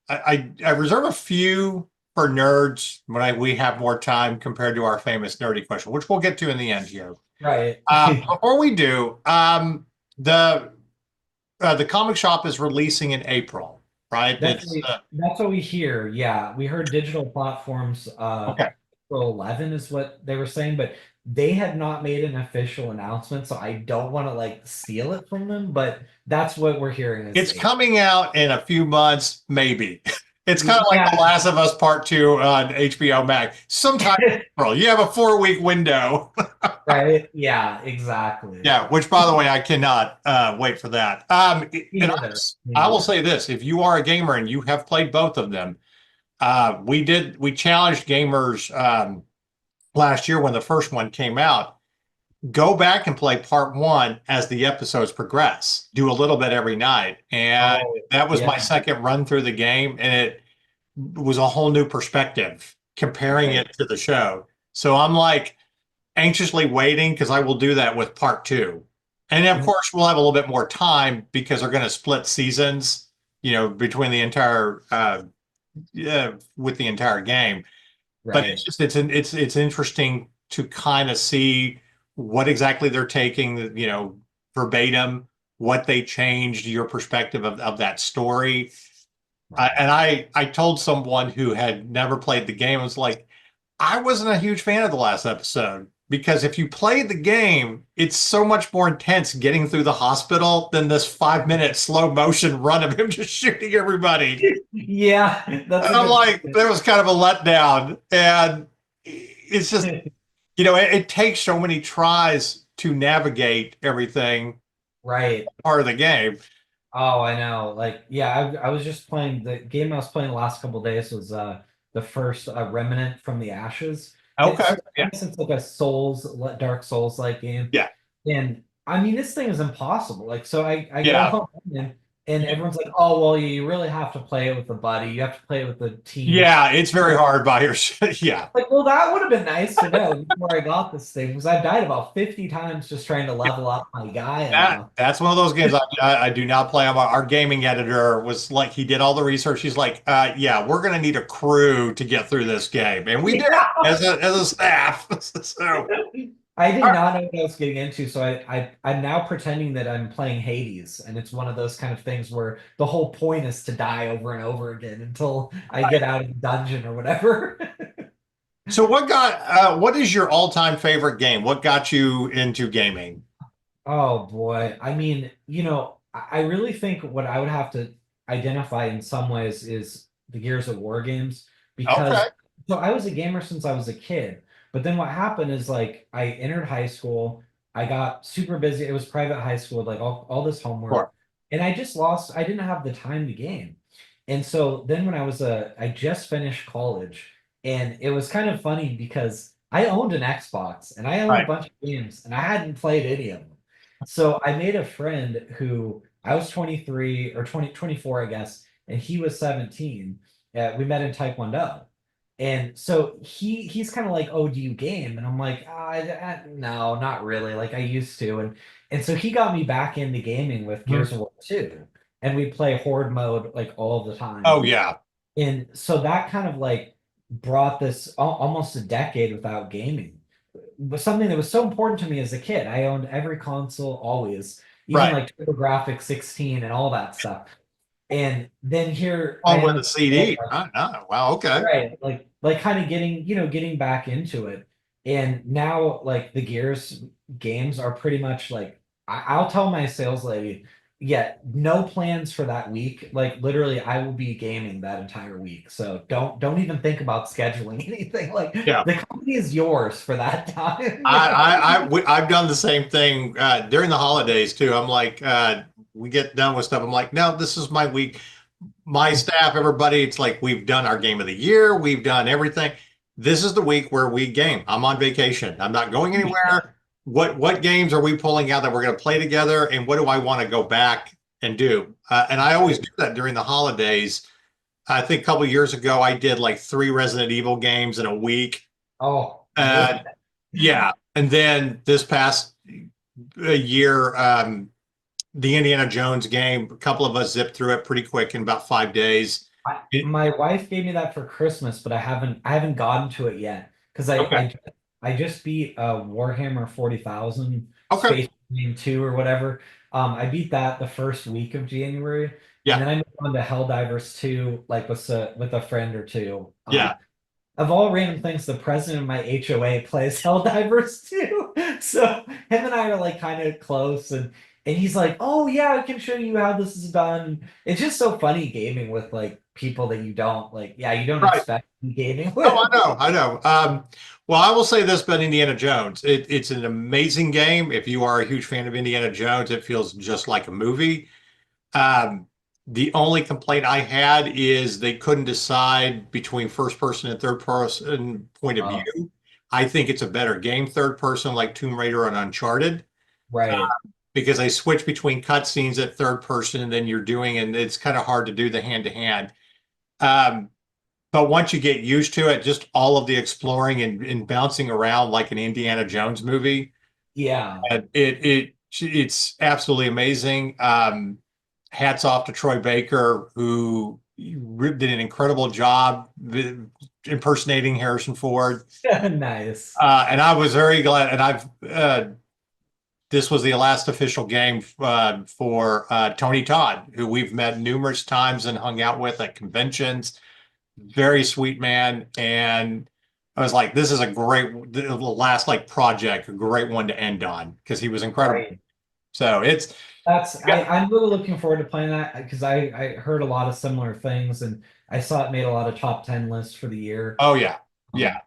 I reserve a few for nerds when we have more time compared to our famous nerdy question, which we'll get to in the end here. right. Before we do, the the comic shop is releasing in April, right? That's what we hear. Yeah, we heard digital platforms. Okay. April 11 is what they were saying, but they had not made an official announcement, so I don't want to like steal it from them. But that's what we're hearing is It's coming out in a few months, maybe. It's kind of like yeah, The Last of Us Part 2 on HBO Max. Sometime in April. You have a 4-week window. right. Yeah, exactly. Yeah, which by the way, I cannot wait for that. Me And neither. Me I will neither. say this, if you are a gamer and you have played both of them, we challenged gamers last year when the first one came out. Go back and play part one as the episodes progress. Do a little bit every night. And Oh, that was my yeah. second run through the game. And it was a whole new perspective comparing Right. it to the show. So I'm like anxiously waiting because I will do that with part two. And of Mhm. course, we'll have a little bit more time because they're going to split seasons, between the entire, yeah, with the entire game. But it's Right. just it's interesting to kind of see what exactly they're taking, verbatim, what they changed, your perspective of that story. Right. And I told someone who had never played the game, I was like, I wasn't a huge fan of the last episode because if you play the game, it's so much more intense getting through the hospital than this 5 minute slow motion run of him just shooting everybody. Yeah, that's And a I'm good like, that was kind of a letdown. And it's just, point. it takes so many tries to navigate everything Right. part of the game. Oh, I know. Like, yeah, I was just playing the game I was playing the last couple days was the first Remnant from the Ashes. And Okay. so I Yeah. guess it's like a Dark Souls like game. Yeah. And I mean this thing is impossible. Like so I go Yeah. home and everyone's like, "Oh, well, you really have to play it with a buddy. You have to play it with the team." Yeah. It's very hard by yourself. Yeah. Like, well, that would have been nice to know before I got this thing, because I've died about 50 times just trying to level up my Gaia now. That's one of those games I do not play. Our gaming editor was like, he did all the research. He's like, yeah, we're going to need a crew to get through this game. And we did Yeah. as a staff. So, I did all not know what I was getting into, so I'm now pretending that I'm playing Hades, and it's one of those kind of things where the whole point is to die over and over again until I get out of the dungeon or whatever. so what is your all-time favorite game? What got you into gaming? Oh boy. I mean, I really think what I would have to identify in some ways is the Gears of War games Okay. because so I was a gamer since I was a kid. But then what happened is like I entered high school, I got super busy. It was private high school, like all this homework, Sure. and I didn't have the time to game. And so then when I just finished college, and it was kind of funny because I owned an Xbox and I owned a Right. bunch of games and I hadn't played any of them. So I made a friend who I was 23 or 24, I guess, and he was 17. We met in Taekwondo. And so he's kind of like, "Oh, do you game?" And I'm like, no, not really. Like I used to. And so he got me back into gaming with Mhm. Gears of War 2. And we play horde mode like all the time. Oh yeah. And so that kind of like brought this almost a decade without gaming. Was something that was so important to me as a kid. I owned every console always, even Right. like TurboGrafx 16 and all that stuff. And then here I On with am, a CD. Wow. Okay. right, like kind of getting back into it. And now like the Gears games are pretty much like I'll tell my sales lady, yeah, no plans for that week. Like literally I will be gaming that entire week. So don't even think about scheduling anything. Like Yeah. the company is yours for that time. I've done the same thing during the holidays too. I'm like, we get done with stuff. I'm like, no, this is my week. My staff, everybody, it's like we've done our game of the year. We've done everything. This is the week where we game. I'm on vacation. I'm not going anywhere. What games are we pulling out that we're going to play together, and what do I want to go back and do? And I always do that during the holidays. I think a couple of years ago, I did like 3 Resident Evil games in a week. Oh, Uh, yeah. yeah, and then this past year, the Indiana Jones game, a couple of us zipped through it pretty quick in about 5 days. My wife gave me that for Christmas, but I haven't gotten to it yet because Okay. I just beat Warhammer 40,000 Okay. Space Marine 2 or whatever. I beat that the first week of January, and Yeah. then I moved on to Helldivers 2, like with a friend or two. Yeah. Of all random things, the president of my HOA plays Helldivers too. So him and I are like kind of close, and he's like, "Oh yeah, I can show you how this is done." It's just so funny gaming with like people that you don't like. Yeah, you don't Right. expect to be gaming Oh, with. I know. I know. Well, I will say this about Indiana Jones. It's an amazing game. If you are a huge fan of Indiana Jones, it feels just like a movie. Um, the only complaint I had is they couldn't decide between first person and third person point of Oh, view. I think it's a better game third person like Tomb Raider and Uncharted Right. because they switch between cutscenes at third person and then you're doing, and it's kind of hard to do the hand to hand. But once you get used to it, just all of the exploring and bouncing around like an Indiana Jones movie, Yeah. it's absolutely amazing. Hats off to Troy Baker, who did an incredible job impersonating Harrison Ford. Nice. And I was very glad. And this was the last official game for Tony Todd, who we've met numerous times and hung out with at conventions. Very sweet man. And I was like, this is a great, the last like project, a great one to end on because he was incredible. Right. So it's, yeah. I'm really looking forward to playing that because I heard a lot of similar things and I saw it made a lot of top 10 lists for the year. Oh, yeah. Um, Yeah.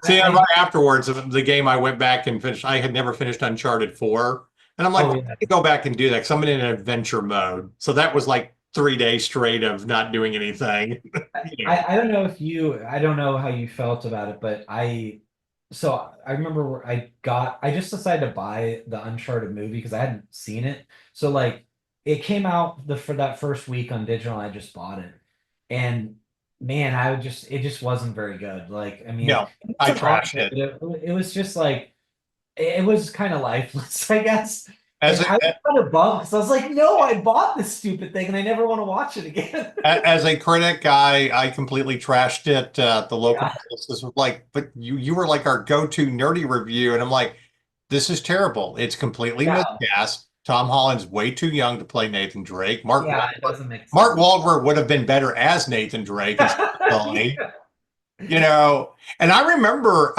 See, I right afterwards, the game I went back and finished, I had never finished Uncharted 4. And I'm like, oh let yeah. me go back and do that because I'm in an adventure mode. So that was like 3 days straight of not doing anything. I don't know if I don't know how you felt about it, but so I remember where I just decided to buy the Uncharted movie because I hadn't seen it. So like it came out for that first week on digital, I just bought it. And man, it just wasn't very good. Like, I mean, No, it I wasn't trashed awful, it. but it was just like it was kind of lifeless, I guess. As And a, I was kind of bummed because I was like, no, I bought this stupid thing and I never want to watch it again. as a critic, I completely trashed it. The local Yeah. publicist was like, "But you were like our go-to nerdy review," and I'm like, "This is terrible. It's completely Yeah. miscast. Tom Holland's way too young to play Nathan Drake. Yeah, it doesn't make Mark sense. Wahlberg would have been better as Nathan Drake instead of Sully." Yeah. And I remember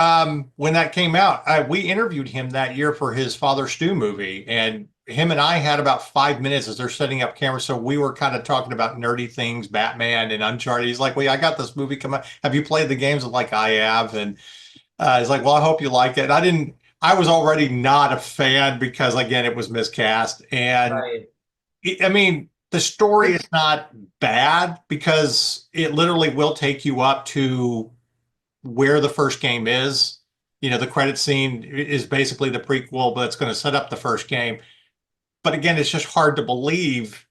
when that came out, we interviewed him that year for his Father Stu movie, and him and I had about 5 minutes as they're setting up cameras. So we were kind of talking about nerdy things, Batman and Uncharted. He's like, "Well, yeah, I got this movie coming. Have you played the games?" Like, I have, and he's like, "Well, I hope you like it." And I didn't. I was already not a fan because again, it was miscast, and Right. I mean, the story is not bad because it literally will take you up to where the first game is. The credit scene is basically the prequel, but it's going to set up the first game. But again, it's just hard to believe.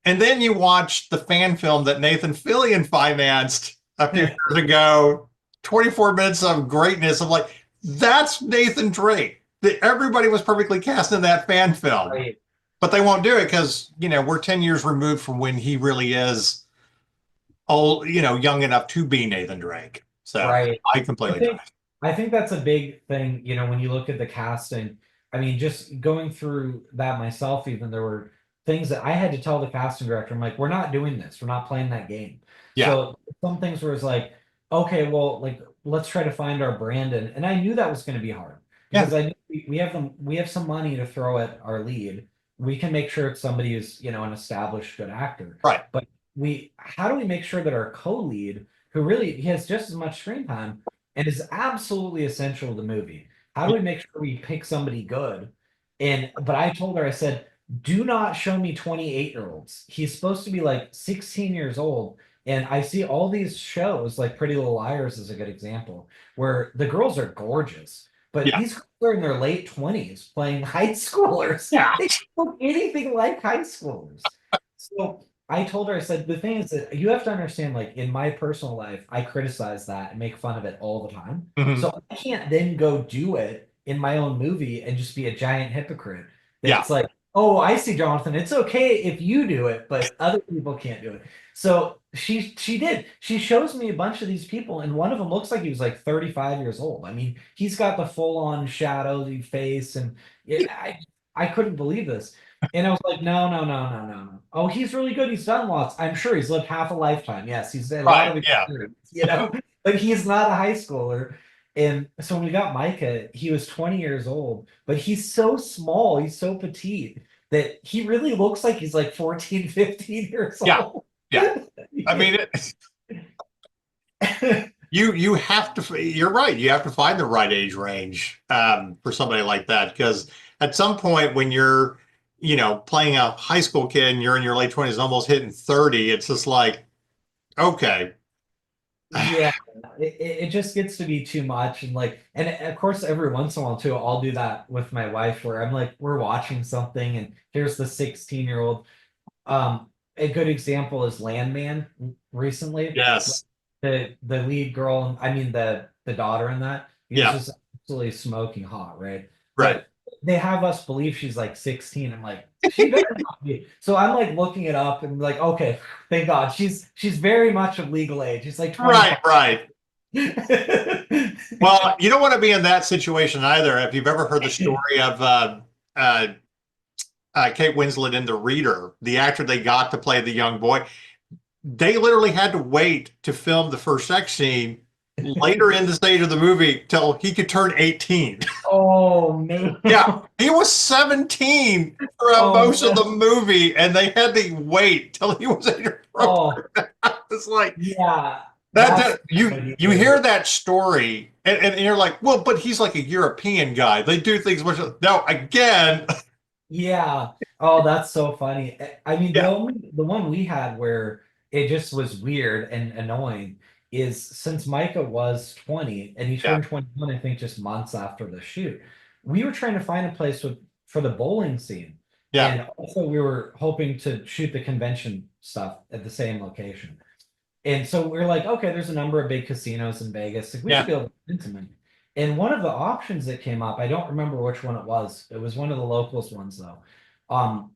And then you watch the fan film that Nathan Fillion financed a few years ago, 24 minutes of greatness. I'm like, that's Nathan Drake. Everybody was perfectly cast in that fan film, Right. but they won't do it because, we're 10 years removed from when he really is old, young enough to be Nathan Drake. So Right. I I completely think trust. I think that's a big thing, when you look at the casting. I mean, just going through that myself, even there were things that I had to tell the casting director, I'm like, we're not doing this, we're not playing that game. Yeah. So some things where it's like, okay, well, like let's try to find our Brandon. And I knew that was going to be hard Yeah. because I knew we have some money to throw at our lead. We can make sure it's somebody who's, an established good actor. Right. But how do we make sure that our co-lead, who really he has just as much screen time and is absolutely essential to the movie. How do we make sure we pick somebody good? But I told her, I said, do not show me 28-year-olds. He's supposed to be like 16 years old. And I see all these shows, like Pretty Little Liars is a good example, where the girls are gorgeous, but Yeah. these girls are in their late 20s playing high schoolers. Yeah. They don't look anything like high schoolers. So I told her, I said, the thing is that you have to understand, like in my personal life, I criticize that and make fun of it all the time. Mhm. So I can't then go do it in my own movie and just be a giant hypocrite. Yeah. That's like, oh, I see, Jonathan. It's okay if you do it, but other people can't do it. So she did. She shows me a bunch of these people, and one of them looks like he was like 35 years old. I mean, he's got the full-on shadowy face, and I couldn't believe this. And I was like, no, no, no, no, no, no. Oh, he's really good. He's done lots. I'm sure he's lived half a lifetime. Yes, he's had a lot Right. of Yeah. experience, but he's not a high schooler. And so when we got Micah, he was 20 years old, but he's so small, he's so petite that he really looks like he's like 14, 15 years Yeah. old. Yeah. I mean, you have to. You're right. You have to find the right age range for somebody like that because at some point when you're, playing a high school kid and you're in your late 20s, almost hitting 30, it's just like, okay, Yeah. it just gets to be too much. And like, and of course, every once in a while too, I'll do that with my wife where I'm like, we're watching something and here's the 16-year-old. A good example is Landman recently. Yes. The lead girl, I mean the daughter in that, is Yeah. just absolutely smoking hot, right? Right. But they have us believe she's like 16. I'm like, she better not be. So I'm like looking it up and like, okay, thank God. She's very much of legal age. She's like Right. 25. Right. Well, you don't want to be in that situation either. If you've ever heard the story of uh, Kate Winslet in The Reader, the actor they got to play the young boy, they literally had to wait to film the first sex scene later in the stage of the movie till he could turn 18. Oh no. Yeah, he was 17 throughout Oh most of the no. movie, and they had to wait till he was age Oh appropriate. It's like yeah. that That's you hear that story, and you're like, well, but he's like a European guy. They do things much. No, again, Yeah. Oh, that's so funny. I mean, yeah, the one we had where it just was weird and annoying is since Micah was 20 and he yeah, turned 21, I think just months after the shoot, we were trying to find a place for the bowling scene. yeah, And also we were hoping to shoot the convention stuff at the same location. And so we're like, okay, there's a number of big casinos in Vegas. Like, we should yeah. be able to get into them. And one of the options that came up, I don't remember which one it was. It was one of the locals ones though.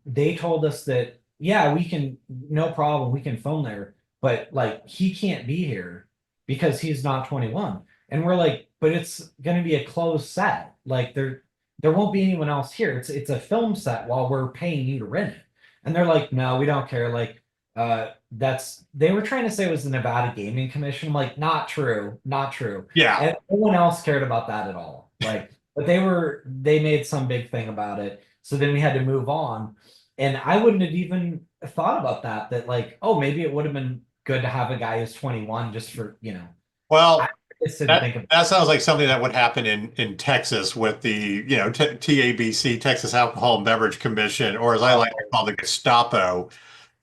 They told us that, yeah, we can, no problem, we can film there, but like he can't be here because he's not 21. And we're like, but it's gonna be a closed set. Like there won't be anyone else here. It's a film set while we're paying you to rent it. And they're like, no, we don't care. Like that's they were trying to say it was the Nevada Gaming Commission. I'm like, not true, not true. Yeah. And no one else cared about that at all. Like, but they made some big thing about it. So then we had to move on. And I wouldn't have even thought about that like, oh, maybe it would have been good to have a guy who's 21 just for, I Well, just didn't that think of that sounds like something that would happen in Texas with the TABC, Texas Alcohol and Beverage Commission, or as I like to call the Gestapo.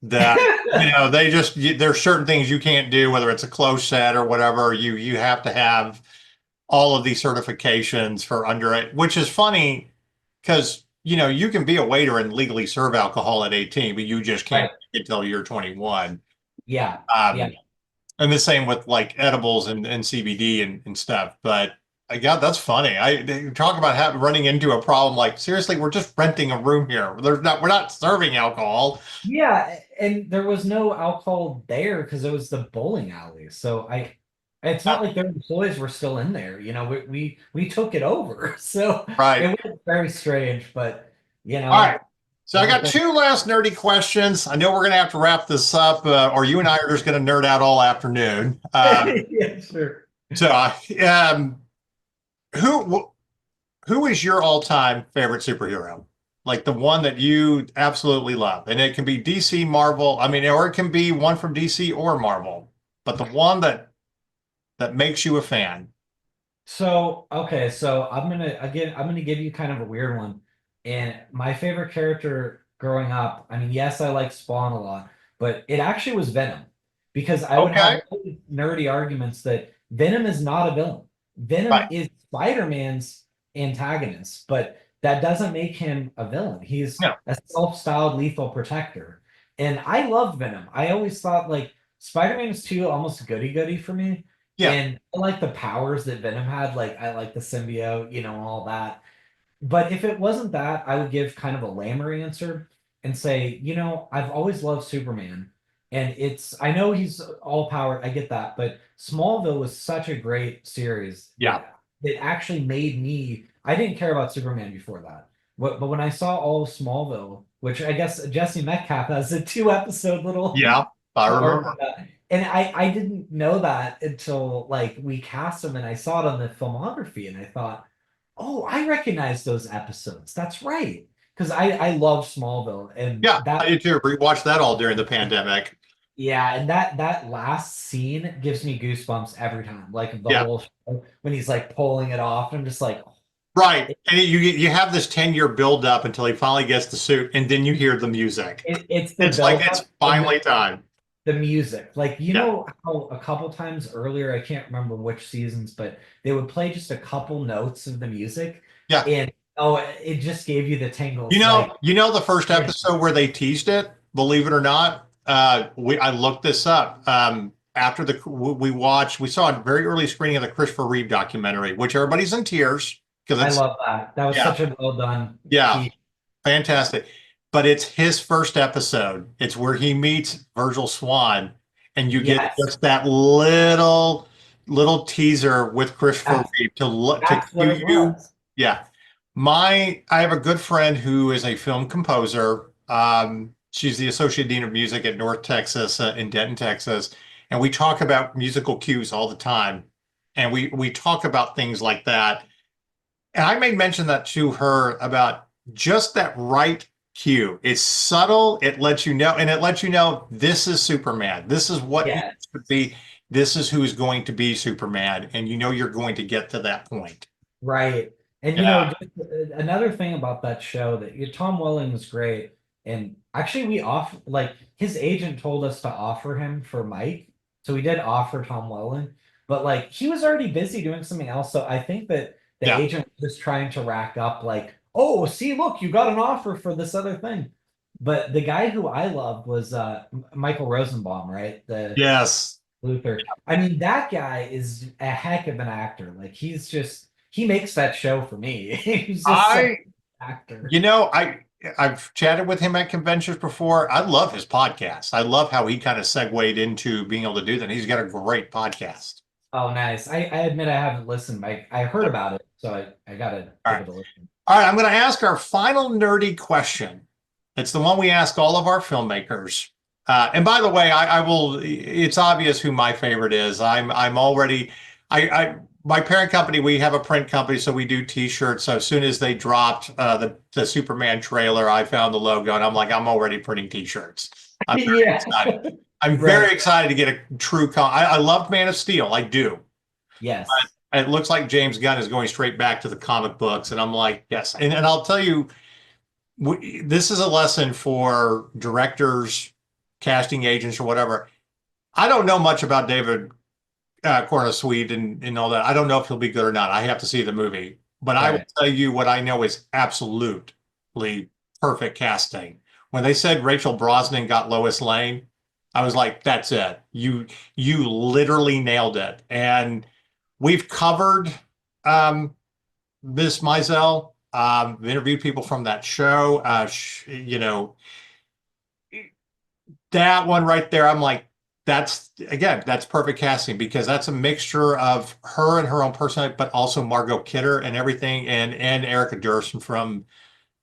That it. they just there's certain things you can't do, whether it's a closed set or whatever. You have to have all of these certifications for under it, which is funny because you can be a waiter and legally serve alcohol at 18, but you just can't Right. until you're 21. Yeah. Yeah. Um, and the same with like edibles and CBD and stuff. But I got that's funny. They talk about running into a problem like seriously, we're just renting a room here. We're not serving alcohol. Yeah, and there was no alcohol there because it was the bowling alley. So it's not like their employees were still in there. We took it over. So Right. it was very strange, but All right. So I got everything. two last nerdy questions. I know we're going to have to wrap this up, or you and I are just going to nerd out all afternoon. Yeah, sure. So, who who is your all-time favorite superhero? Like the one that you absolutely love, and it can be DC, Marvel. I mean, or it can be one from DC or Marvel, but the one that makes you a fan. So, okay, so I'm gonna give you kind of a weird one. And my favorite character growing up, I mean, yes, I like Spawn a lot, but it actually was Venom. Because I would Okay. have really nerdy arguments that Venom is not a villain. Venom Right. is Spider-Man's antagonist, but that doesn't make him a villain. He's No. a self-styled lethal protector. And I love Venom. I always thought like Spider-Man is too almost goody-goody for me. Yeah. And I like the powers that Venom had, like I like the symbiote, all that. But if it wasn't that, I would give kind of a lamer answer and say, I've always loved Superman. And I know he's all powered, I get that, but Smallville was such a great series Yeah. that actually made me, I didn't care about Superman before that. But when I saw all of Smallville, which I guess Jesse Metcalfe has a 2 episode little Yeah. I arc remember. of that. And I didn't know that until like we cast him and I saw it on the filmography and I thought, oh, I recognize those episodes. That's right. Because I love Smallville and Yeah, I did too. Rewatched that all during the pandemic. yeah, and that last scene gives me goosebumps every time. Like the Yeah. whole show when he's like pulling it off. I'm just like, Right. And you have this 10-year build up until he finally gets the suit, and then you hear the music. it's the It's like build it's up and finally time. the music. Like, you Yeah. know how a couple times earlier, I can't remember which seasons, but they would play just a couple notes of the music, Yeah. and oh, it just gave you the tingles. Like, The first yeah, episode where they teased it, believe it or not, I looked this up. After we saw a very early screening of the Christopher Reeve documentary, which everybody's in tears because I it's, love that. That was yeah, such a well done yeah, piece. fantastic. But it's his first episode. It's where he meets Virgil Swan, and you get Yes, just that little teaser with Christopher that's Reeve to look to that's what cue it you. was. Yeah. I have a good friend who is a film composer. She's the associate dean of music at North Texas, in Denton, Texas, and we talk about musical cues all the time. And we talk about things like that. And I may mention that to her about just that right cue. It's subtle. It lets you know, and it lets you know this is Superman. This is what he Yes. should be. This is who's going to be Superman, and you know you're going to get to that point. Right. And Yeah. just another thing about that show that Tom Welling was great. And actually we off like his agent told us to offer him for Mike. So we did offer Tom Welling, but like he was already busy doing something else. So I think that the Yeah. agent was trying to rack up like, oh, see, look, you got an offer for this other thing. But the guy who I loved was Michael Rosenbaum, right? The Yes. Luther. I mean, that guy is a heck of an actor. Like he makes that show for me. He's just such an I, actor. I've chatted with him at conventions before. I love his podcast. I love how he kind of segued into being able to do that. He's got a great podcast. Oh, nice. I admit I haven't listened. I heard about it, so I gotta All give right. it a listen. All right. I'm going to ask our final nerdy question. It's the one we ask all of our filmmakers. And by the way, I will, it's obvious who my favorite is. I'm already, my parent company, we have a print company, so we do t-shirts. So as soon as they dropped the Superman trailer, I found the logo and I'm like, I'm already printing t-shirts. I'm very Yeah. excited. I'm very Right. excited to get a true I loved Man of Steel. I do. Yes. It looks like James Gunn is going straight back to the comic books. And I'm like, yes. And I'll tell you, this is a lesson for directors, casting agents, or whatever. I don't know much about David Corn-Sweet and all that. I don't know if he'll be good or not. I have to see the movie. But I will Right. tell you what I know is absolutely perfect casting. When they said Rachel Brosnan got Lois Lane, I was like, that's it. You literally nailed it. And we've covered Miss Maisel. Interviewed people from that show. That one right there. I'm like, that's perfect casting because that's a mixture of her and her own personality, but also Margot Kidder and everything, and Erica Durst from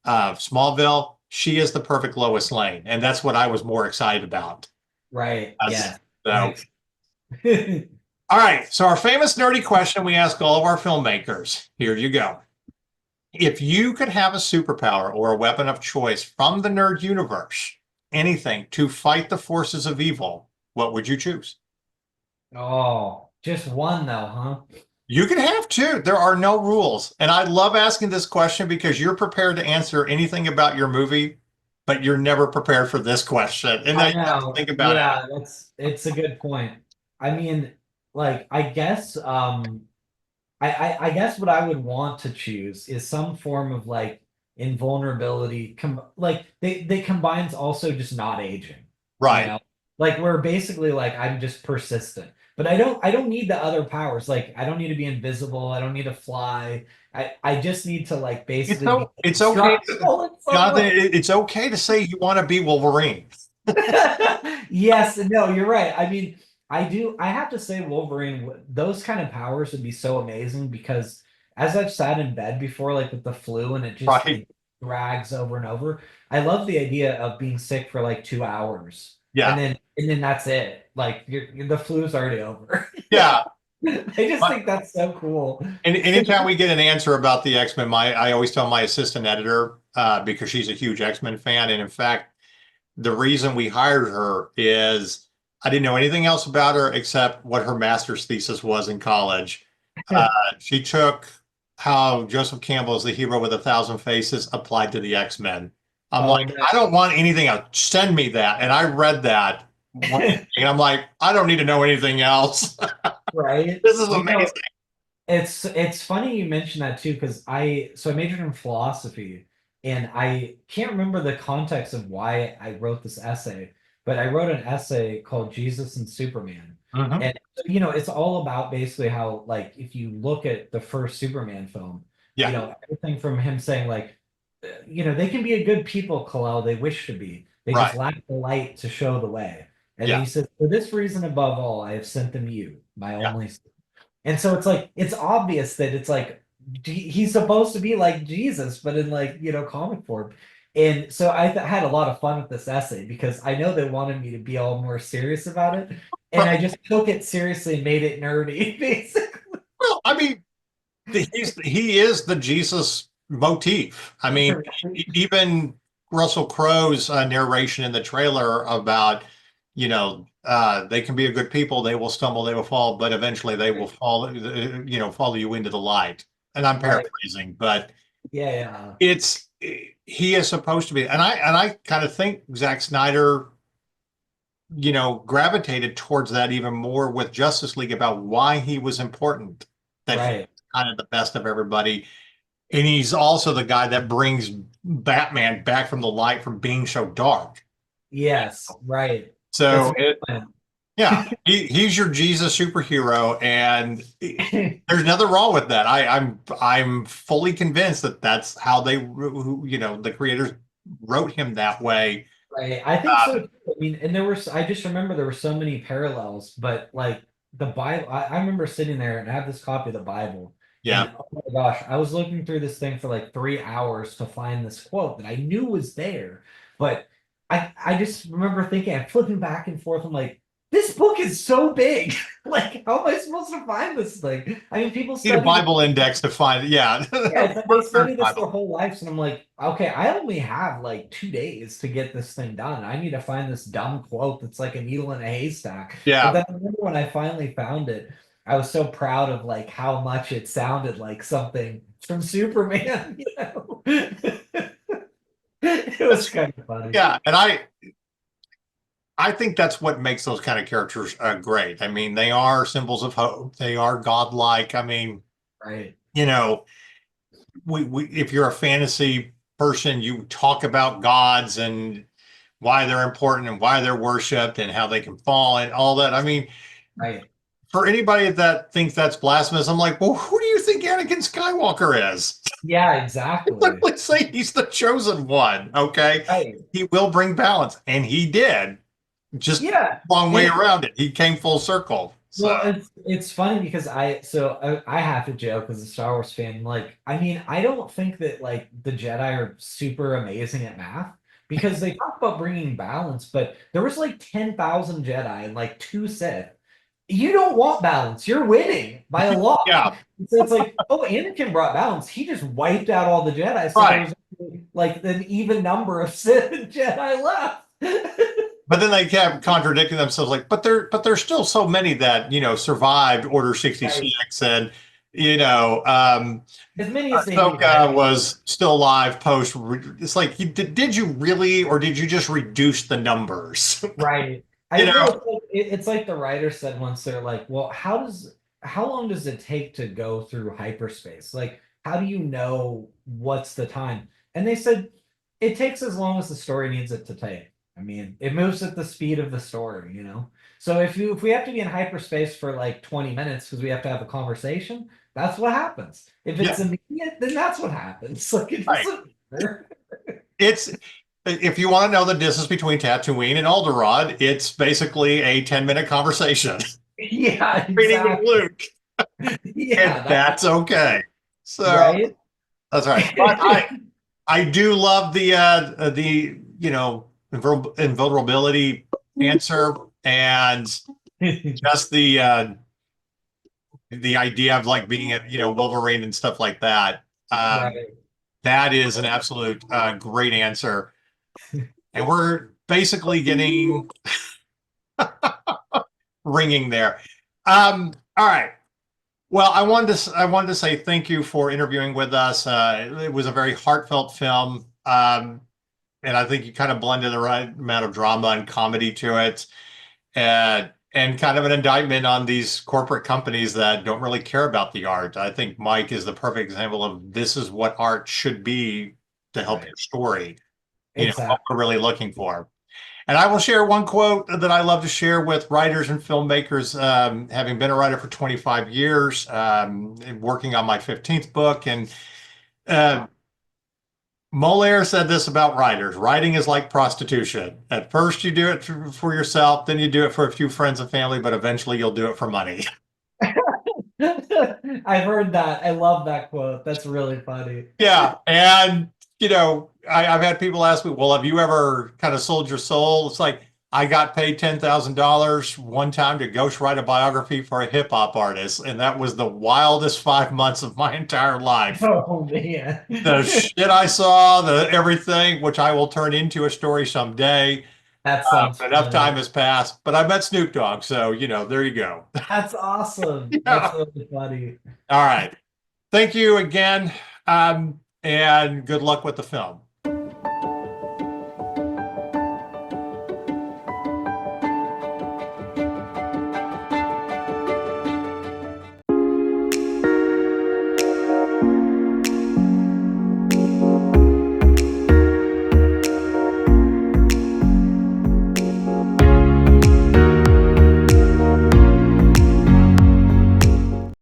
Smallville. She is the perfect Lois Lane, and that's what I was more excited about. Right. As, Yes. so, Makes all right. So our famous nerdy question we ask all of our filmmakers. Here you go. If you could have a superpower or a weapon of choice from the nerd universe, anything to fight the forces of evil, what would you choose? Oh, just one though, huh? You can have two. There are no rules. And I love asking this question because you're prepared to answer anything about your movie, but you're never prepared for this question. And now I you have to know. think about it. Yeah, it's a good point. I mean, like I guess I guess what I would want to choose is some form of like invulnerability like they combines also just not aging, you Right. know? Like we're basically like I'm just persistent. But I don't need the other powers. Like I don't need to be invisible. I don't need to fly. I just need to like basically be It's okay, indestructible in some Jonathan. way. It's okay to say you want to be Wolverine. Yes, no, you're right. I mean, I have to say Wolverine, those kind of powers would be so amazing because as I've sat in bed before, like with the flu and Right. it drags over and over. I love the idea of being sick for like 2 hours Yeah. and then that's it. Like the flu's already over. Yeah. I just think that's so cool. And anytime we get an answer about the X-Men, I always tell my assistant editor, because she's a huge X-Men fan. And in fact, the reason we hired her is I didn't know anything else about her except what her master's thesis was in college. She took how Joseph Campbell is the hero with 1,000 faces applied to the X-Men. I'm Oh like, no. I don't want anything else. Send me that. And I read that And I'm like, I don't need to know anything else. Right? This is You amazing. know, it's funny you mentioned that too, because I majored in philosophy and I can't remember the context of why I wrote this essay, but I wrote an essay called Jesus and Superman. Mhm. And it's all about basically how like if you look at the first Superman film, Yeah, everything from him saying like they can be a good people, Kal-El, they wish to be. They just right. lack the light to show the way. And then Yeah, he says, for this reason above all, I have sent them you, my yeah. only son. And so it's like it's obvious that it's like he's supposed to be like Jesus, but in like comic form. And so had a lot of fun with this essay because I know they wanted me to be all more serious about it, and I Right. just took it seriously and made it nerdy, basically. Well, I mean, he is the Jesus motif. I mean, even Russell Crowe's narration in the trailer about, they can be a good people, they will stumble, they will fall, but eventually they will Right, fall, follow you into the light. And I'm right. paraphrasing, but Yeah, yeah, it's he is supposed to be, and I kind of think Zack Snyder, gravitated towards that even more with Justice League about why he was important, that he's right. kind of the best of everybody. And he's also the guy that brings Batman back from the light from being so dark. Yes, right. That's So yeah, very he's your Jesus superhero, and fun. there's nothing wrong with that. I'm fully convinced that that's how the creators wrote him that way. Right. I think Uh, so too. I mean, and I just remember there were so many parallels, but like the Bible, I remember sitting there and I have this copy of the Bible. yeah, And oh my gosh, I was looking through this thing for like 3 hours to find this quote that I knew was there. But I just remember thinking, I'm flipping back and forth. I'm like, this book is so big. Like, how am I supposed to find this thing? I mean, people need a study this. Bible index to find it. Yeah, Yeah, it's like they There's study this their Bible. whole lives, and I'm like, okay, I only have like 2 days to get this thing done. I need to find this dumb quote that's like a needle in a haystack. But Yeah, then I remember when I finally found it, I was so proud of like how much it sounded like something from Superman, you know? It was kind of funny. yeah, and I think that's what makes those kind of characters great. I mean, they are symbols of hope. They are godlike. I mean, Right. you know, we if you're a fantasy person, you talk about gods and why they're important and why they're worshipped and how they can fall and all that. I mean, Right. for anybody that thinks that's blasphemous, I'm like, well, who do you think Anakin Skywalker is? Yeah, exactly. Let's say he's the chosen one. Okay, Right. he will bring balance, and he did. Just Yeah. long way And around it. He came full circle. So well, it's funny because I have to joke as a Star Wars fan. Like, I mean, I don't think that like the Jedi are super amazing at math because they talk about bringing balance, but there was like 10,000 Jedi and like two Sith. You don't want balance. You're winning by a lot. yeah, So it's like, oh, Anakin brought balance. He just wiped out all the Jedi, so there right. was like an even number of Sith and Jedi left. But then they kept contradicting themselves, like, but there's still so many that survived Order Right. 66, and As many as they needed. Ahsoka was still alive post. It's like, did you really, or did you just reduce the numbers? Right. you I know, well, it's like the writer said once. They're like, well, how long does it take to go through hyperspace? Like, how do you know what's the time? And they said it takes as long as the story needs it to take. I mean, it moves at the speed of the story, you know. So if we have to be in hyperspace for like 20 minutes because we have to have a conversation, that's what happens. If it's yeah, immediate, then that's what happens. Like it right. doesn't matter. It's if you want to know the distance between Tatooine and Alderaan, it's basically a 10-minute conversation. Yeah, Meeting with exactly. Luke, and Yeah, that's that's okay. So right. that's right. But I do love the invulnerability answer, and just the idea of like being a Wolverine and stuff like that. Right. That is an absolute great answer, and we're basically getting ringing there. All right. Well, I wanted to say thank you for interviewing with us. It was a very heartfelt film, and I think you kind of blended the right amount of drama and comedy to it. and kind of an indictment on these corporate companies that don't really care about the art. I think Mike is the perfect example of this is what art should be to help Right. your story, what Exactly. we're really looking for. And I will share one quote that I love to share with writers and filmmakers, having been a writer for 25 years, working on my 15th book. And uh, Moliere said this about writers: writing is like prostitution. At first, you do it for yourself, then you do it for a few friends and family, but eventually you'll do it for money. I've heard that. I love that quote. That's really funny. Yeah. And, I've had people ask me, well, have you ever kind of sold your soul? It's like, I got paid $10,000 one time to ghostwrite a biography for a hip hop artist. And that was the wildest 5 months of my entire life. Oh man. The shit I saw, the everything, which I will turn into a story someday. That sounds Enough funny. time has passed, but I met Snoop Dogg. So, there you go. That's awesome. That's Yeah. really funny. All right. Thank you again. And good luck with the film.